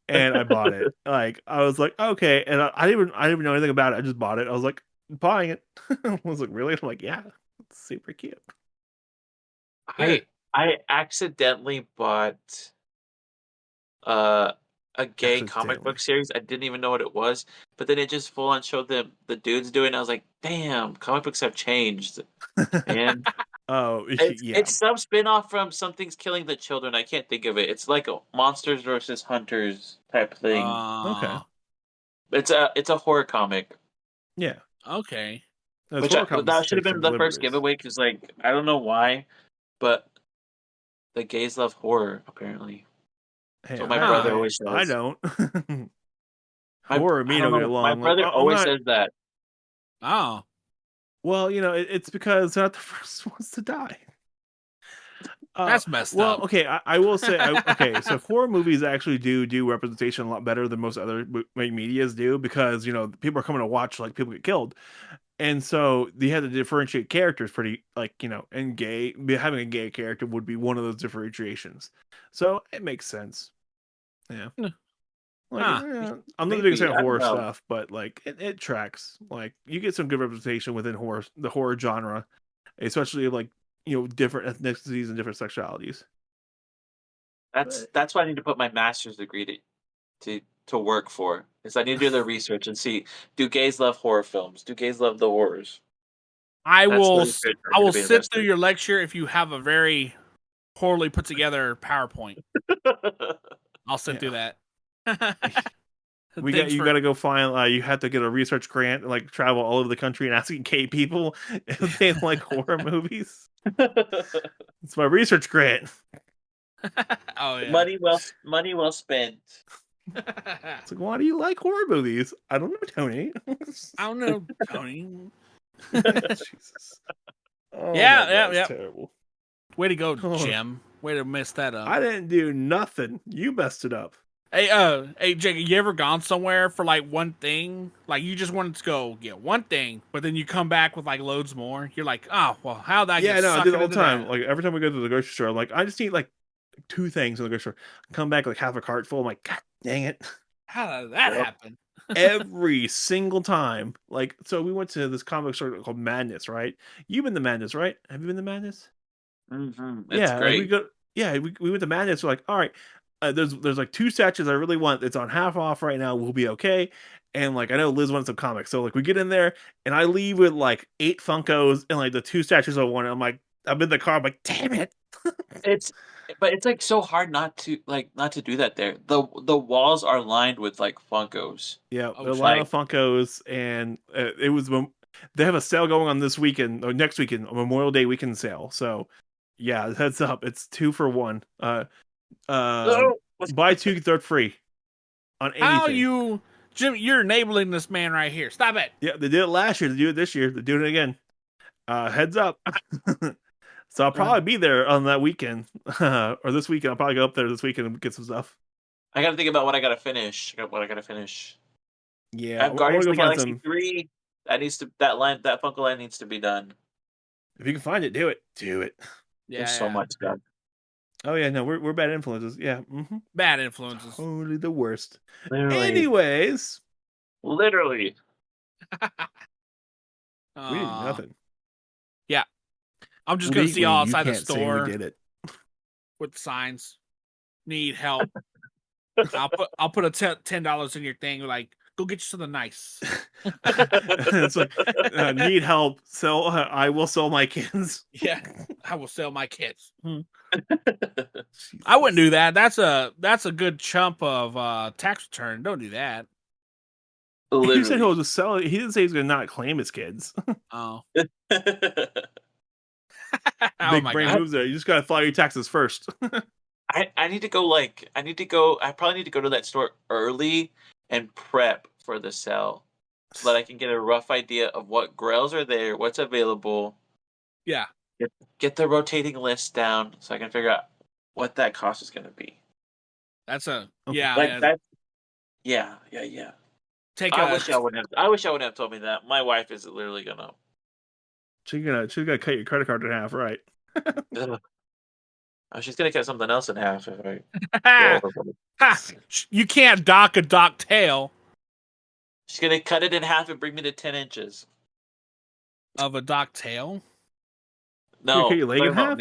Speaker 8: and I bought it. Like I was like, okay, and I didn't even know anything about it. I just bought it. I was like, buying it. I was like, really? I'm like, yeah, it's super cute.
Speaker 6: I accidentally bought a gay comic book series. I didn't even know what it was, but then it just full on showed the dudes doing it. And I was like, damn, comic books have changed. And
Speaker 8: Oh,
Speaker 6: it's some spin-off from Something's Killing the Children. I can't think of it. It's like a monsters versus hunters type thing.
Speaker 8: Okay.
Speaker 6: It's a horror comic.
Speaker 8: Yeah.
Speaker 7: Okay.
Speaker 8: There's
Speaker 6: Which
Speaker 8: horror comics
Speaker 6: that should have
Speaker 8: take
Speaker 6: been
Speaker 8: some
Speaker 6: the first
Speaker 8: liberties.
Speaker 6: giveaway because, like, I don't know why, but the gays love horror apparently.
Speaker 8: Hey,
Speaker 6: So my brother always says.
Speaker 8: I don't.
Speaker 6: My,
Speaker 8: Horror and me
Speaker 6: I
Speaker 8: don't
Speaker 6: don't
Speaker 8: get
Speaker 6: know. My
Speaker 8: along.
Speaker 6: brother
Speaker 8: I'm
Speaker 6: always
Speaker 8: not.
Speaker 6: says that.
Speaker 7: Oh.
Speaker 8: Well, it's because they're not the first ones to die.
Speaker 7: That's messed
Speaker 8: well,
Speaker 7: up.
Speaker 8: okay, I will say, okay, so horror movies actually do representation a lot better than most other medias do because people are coming to watch like people get killed, and so they had to differentiate characters pretty and having a gay character would be one of those differentiations, so it makes sense. Yeah. I'm not the biggest fan of horror stuff, but like it tracks. Like you get some good representation within the horror genre, especially like different ethnicities and different sexualities.
Speaker 6: That's why I need to put my master's degree to work for. Is I need to do the research and see, do gays love horror films? Do gays love the horrors?
Speaker 7: I will
Speaker 6: be
Speaker 7: sit through your lecture if you have a very poorly put together PowerPoint. I'll sit through that.
Speaker 8: You got to go find. You have to get a research grant, like travel all over the country and asking gay people if they like horror movies. It's my research grant.
Speaker 7: Oh yeah,
Speaker 6: money well spent.
Speaker 8: It's like, why do you like horror movies? I don't know, Tony.
Speaker 7: I don't know, Tony.
Speaker 8: Jesus. Oh,
Speaker 7: yeah.
Speaker 8: Terrible.
Speaker 7: Way to go, Jim. Way to mess that up.
Speaker 8: I didn't do nothing. You messed it up.
Speaker 7: Hey, Jake, you ever gone somewhere for like one thing? Like you just wanted to go get one thing, but then you come back with like loads more. You're like, oh well, how'd that get?
Speaker 8: I do it all the time. Like every time we go to the grocery store, I'm like, I just need like 2 things in the grocery store. Come back like half a cart full. I'm like, God dang it!
Speaker 7: How did that happen?
Speaker 8: Every single time. Like, so we went to this comic store called Madness, right? You've been to Madness, right? Have you been to Madness?
Speaker 6: Mm-hmm. It's great.
Speaker 8: We went to Madness. We're like, all right. There's like 2 statues I really want. It's on half off right now. We'll be okay. And like I know Liz wants some comics, so like we get in there and I leave with like 8 Funkos and like the 2 statues I want. I'm like, I'm in the car. I'm like, damn it.
Speaker 6: It's like so hard not to do that there. The walls are lined with like Funkos.
Speaker 8: Yeah, there are a lot of Funkos, and it was they have a sale going on this weekend or next weekend, a Memorial Day weekend sale. So yeah, heads up, it's 2 for 1. Buy 2 get 3 free on anything.
Speaker 7: How you, Jim? You're enabling this man right here. Stop it.
Speaker 8: Yeah, they did it last year. They do it this year. They're doing it again. Heads up. So I'll probably be there on that weekend or this weekend. I'll probably go up there this weekend and get some stuff.
Speaker 6: I got to think about what I got to finish.
Speaker 8: Yeah,
Speaker 6: I have Guardians of the Galaxy 3. That Funko line needs to be done.
Speaker 8: If you can find it, do it.
Speaker 6: Yeah, there's so much done.
Speaker 8: Oh yeah, no, we're bad influences. Yeah,
Speaker 7: bad influences.
Speaker 8: Totally the worst.
Speaker 6: Literally.
Speaker 8: Anyways,
Speaker 6: literally,
Speaker 8: we did nothing.
Speaker 7: Yeah, I'm just gonna see all outside the store.
Speaker 8: We did it
Speaker 7: with signs. Need help? I'll put a $10 in your thing. Like, go get you something nice.
Speaker 8: It's like need help. So I will sell my kids.
Speaker 7: Yeah, I will sell my kids. I wouldn't do that. That's a good chump of tax return. Don't do that.
Speaker 8: Literally. He said he'll just sell it. He didn't say he's gonna not claim his kids.
Speaker 7: Oh.
Speaker 8: Big brain moves there. You just gotta file your taxes first.
Speaker 6: I need to go. I probably need to go to that store early and prep for the sale, so that I can get a rough idea of what grails are there, what's available.
Speaker 7: Yeah.
Speaker 6: Get the rotating list down so I can figure out what that cost is going to be.
Speaker 7: That's a
Speaker 6: yeah. I wish I wouldn't have told me that. My wife is literally gonna.
Speaker 8: She's gonna cut your credit card in half, right?
Speaker 6: She's gonna cut something else in half if I.
Speaker 7: You can't dock a dock tail.
Speaker 6: She's gonna cut it in half and bring me to 10 inches
Speaker 7: of a dock tail.
Speaker 6: No,
Speaker 8: cut your leg in half?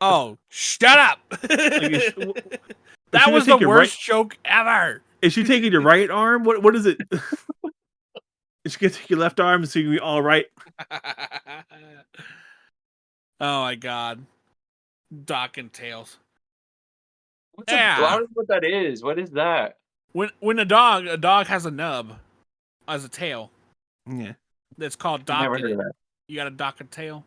Speaker 7: Oh, shut up! That was the worst joke ever.
Speaker 8: Is she taking your right arm? What is it? Is she gonna take your left arm so you can be all right?
Speaker 7: Oh my god. Dock and tails.
Speaker 6: I don't know what that is. What is that?
Speaker 7: When a dog has a nub as a tail.
Speaker 8: Yeah.
Speaker 7: That's called
Speaker 6: Never
Speaker 7: docking
Speaker 6: heard
Speaker 7: it.
Speaker 6: of that.
Speaker 7: You got to dock a tail.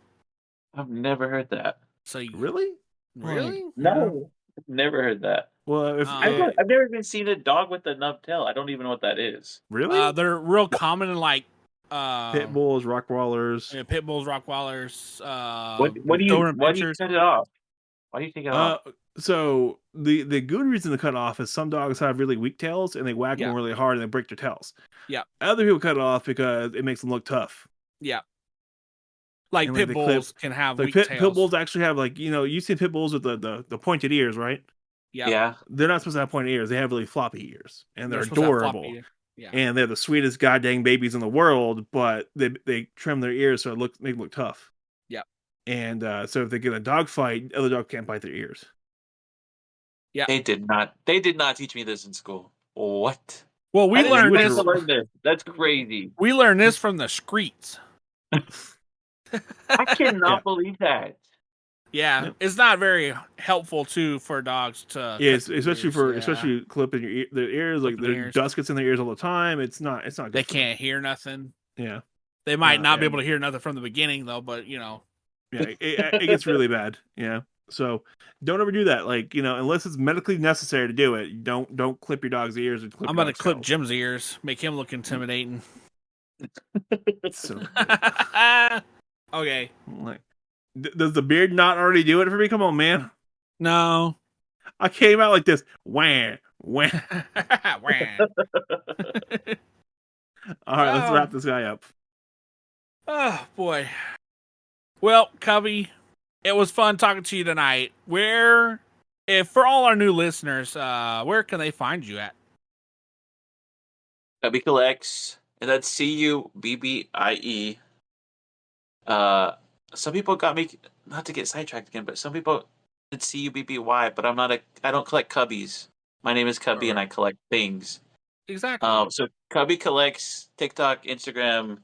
Speaker 6: I've never heard that.
Speaker 7: So you,
Speaker 8: Really?
Speaker 7: really?
Speaker 6: No, I've never heard that.
Speaker 8: Well, if
Speaker 6: I've never even seen a dog with a nub tail. I don't even know what that is.
Speaker 8: really,
Speaker 7: they're real common in like
Speaker 8: pit bulls, Rockwallers.
Speaker 7: yeah, pit bulls, Rottweilers.
Speaker 6: What do you
Speaker 7: Doberman Pinschers.
Speaker 6: cut it off? Why do you take it off?
Speaker 8: So the good reason to cut off is some dogs have really weak tails and they whack them really hard and they break their tails.
Speaker 7: Yeah.
Speaker 8: Other people cut it off because it makes them look tough.
Speaker 7: Yeah. Like
Speaker 8: And,
Speaker 7: pit bulls can have weak
Speaker 8: pit
Speaker 7: tails.
Speaker 8: bulls actually have you see pit bulls with the pointed ears, right?
Speaker 7: Yeah.
Speaker 8: They're not supposed to have pointed ears. They have really floppy ears, and they're
Speaker 7: supposed to have
Speaker 8: adorable.
Speaker 7: floppy ears. Yeah.
Speaker 8: And they're the sweetest goddamn babies in the world. But they trim their ears so make them look tough.
Speaker 7: Yeah.
Speaker 8: And so if they get a dog fight, other dog can't bite their ears.
Speaker 7: Yeah.
Speaker 6: They did not teach me this in school. What?
Speaker 7: Well, we learned
Speaker 6: this. That's crazy.
Speaker 7: We learned this from the streets.
Speaker 6: I cannot believe that.
Speaker 7: Yeah, it's not very helpful too for dogs to.
Speaker 8: Yeah, especially clipping their ears. Like their dust gets in their ears all the time. It's not good.
Speaker 7: They can't hear nothing.
Speaker 8: Yeah,
Speaker 7: they might not be able to hear nothing from the beginning though. But
Speaker 8: yeah, it gets really bad. Yeah, so don't ever do that. Like unless it's medically necessary to do it, don't clip your dog's ears.
Speaker 7: I'm gonna clip Jim's ears, make him look intimidating.
Speaker 8: So
Speaker 7: okay.
Speaker 8: Like, does the beard not already do it for me? Come on, man.
Speaker 7: No.
Speaker 8: I came out like this. Wham, wham. All right, let's wrap this guy up.
Speaker 7: Oh boy. Well, Cubbie, it was fun talking to you tonight. If for all our new listeners, where can they find you at?
Speaker 6: Cubbie Collects, and that's CUBBIE. Some people got me, not to get sidetracked again, but some people did CUBBY, but I don't collect cubbies. My name is Cubbie and I collect things.
Speaker 7: Exactly.
Speaker 6: So Cubbie Collects, TikTok, Instagram,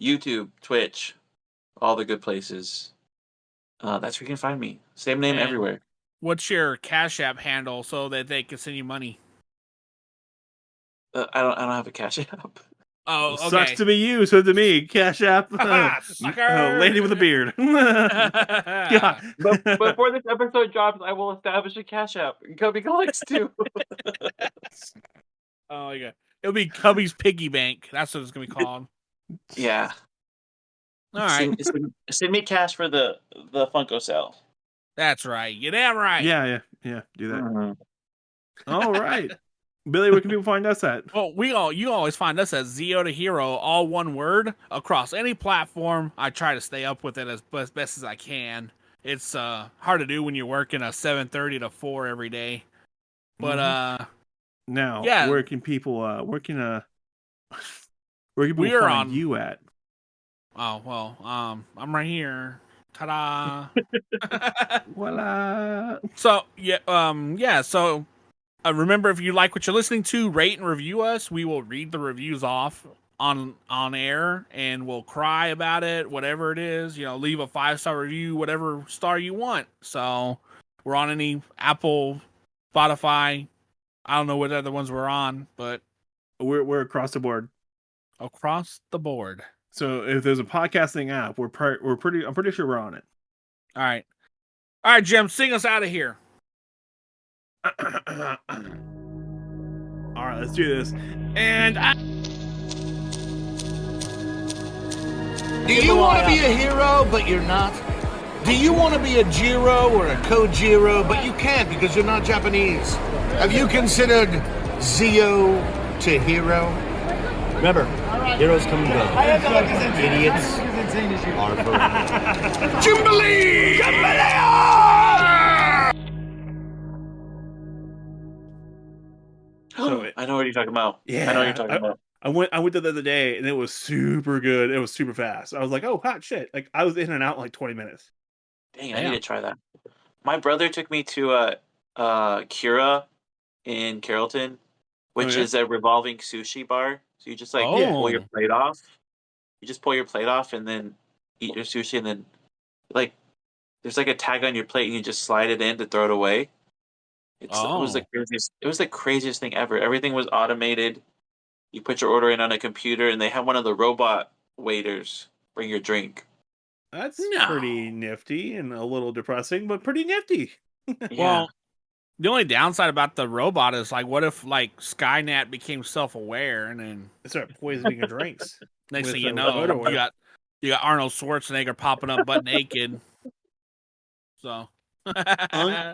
Speaker 6: YouTube, Twitch, all the good places. That's where you can find me. Same name everywhere.
Speaker 7: What's your Cash App handle so that they can send you money?
Speaker 6: I don't have a Cash App.
Speaker 7: Oh, okay.
Speaker 8: Sucks to be you, so to me, Cash App, lady with a beard.
Speaker 6: God. But before this episode drops, I will establish a Cash App. Cubbie Collects too.
Speaker 7: Oh yeah, it'll be Cubbie's Piggy Bank. That's what it's gonna be called.
Speaker 6: Yeah.
Speaker 7: All right.
Speaker 6: Send me cash for the Funko cell.
Speaker 7: That's right. You're damn right.
Speaker 8: Yeah. Do that. Mm-hmm. All right. Billy, where can people find us at?
Speaker 7: Well, you always find us at Zio to Hero, all one word, across any platform. I try to stay up with it as best as I can. It's hard to do when you're working a 7:30 to 4 every day. But
Speaker 8: now,
Speaker 7: yeah.
Speaker 8: where can people find you at?
Speaker 7: Oh well, I'm right here. Ta-da!
Speaker 8: Voila!
Speaker 7: So yeah, So. Remember, if you like what you're listening to, rate and review us. We will read the reviews off on air, and we'll cry about it, whatever it is. Leave a 5-star review, whatever star you want. So we're on any Apple, Spotify. I don't know what other ones we're on, but
Speaker 8: we're across the board.
Speaker 7: Across the board.
Speaker 8: So if there's a podcasting app, I'm pretty sure we're on it.
Speaker 7: All right, Jim, sing us out of here.
Speaker 8: All right, let's do this. And
Speaker 20: do you want to be a hero, but you're not? Do you want to be a Jiro or a Kojiro, but you can't because you're not Japanese? Have you considered Zio to Hero?
Speaker 13: Remember, heroes come and go. Idiots are forever.
Speaker 20: Jubilee!
Speaker 6: So I know what you're talking about.
Speaker 8: Yeah,
Speaker 6: I know what you're talking about.
Speaker 8: I went there the other day and it was super good. It was super fast. I was like, oh hot shit! Like I was in and out in like 20 minutes.
Speaker 6: Dang, I need to try that. My brother took me to Kura in Carrollton, which is a revolving sushi bar. So you just pull your plate off. You just pull your plate off and then eat your sushi, and then there's like a tag on your plate and you just slide it in to throw it away. It was the craziest. It was the craziest thing ever. Everything was automated. You put your order in on a computer, and they have one of the robot waiters bring your drink.
Speaker 8: That's pretty nifty and a little depressing, but pretty nifty.
Speaker 7: Well, the only downside about the robot is like, what if like Skynet became self-aware and then
Speaker 8: they start poisoning your drinks?
Speaker 7: Next thing you know, you got Arnold Schwarzenegger popping up butt naked. So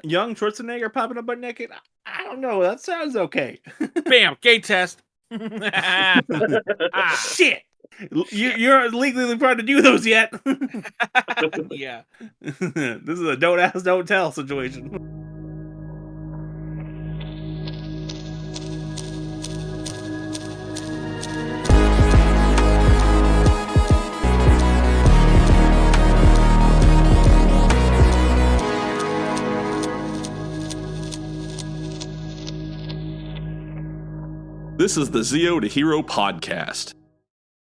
Speaker 8: young Schwarzenegger popping up butt naked. I don't know. That sounds okay.
Speaker 7: Bam, gay test.
Speaker 8: Shit. You're legally required to do those yet.
Speaker 7: Yeah.
Speaker 8: This is a don't ask, don't tell situation.
Speaker 1: This is the Zero to Hero podcast.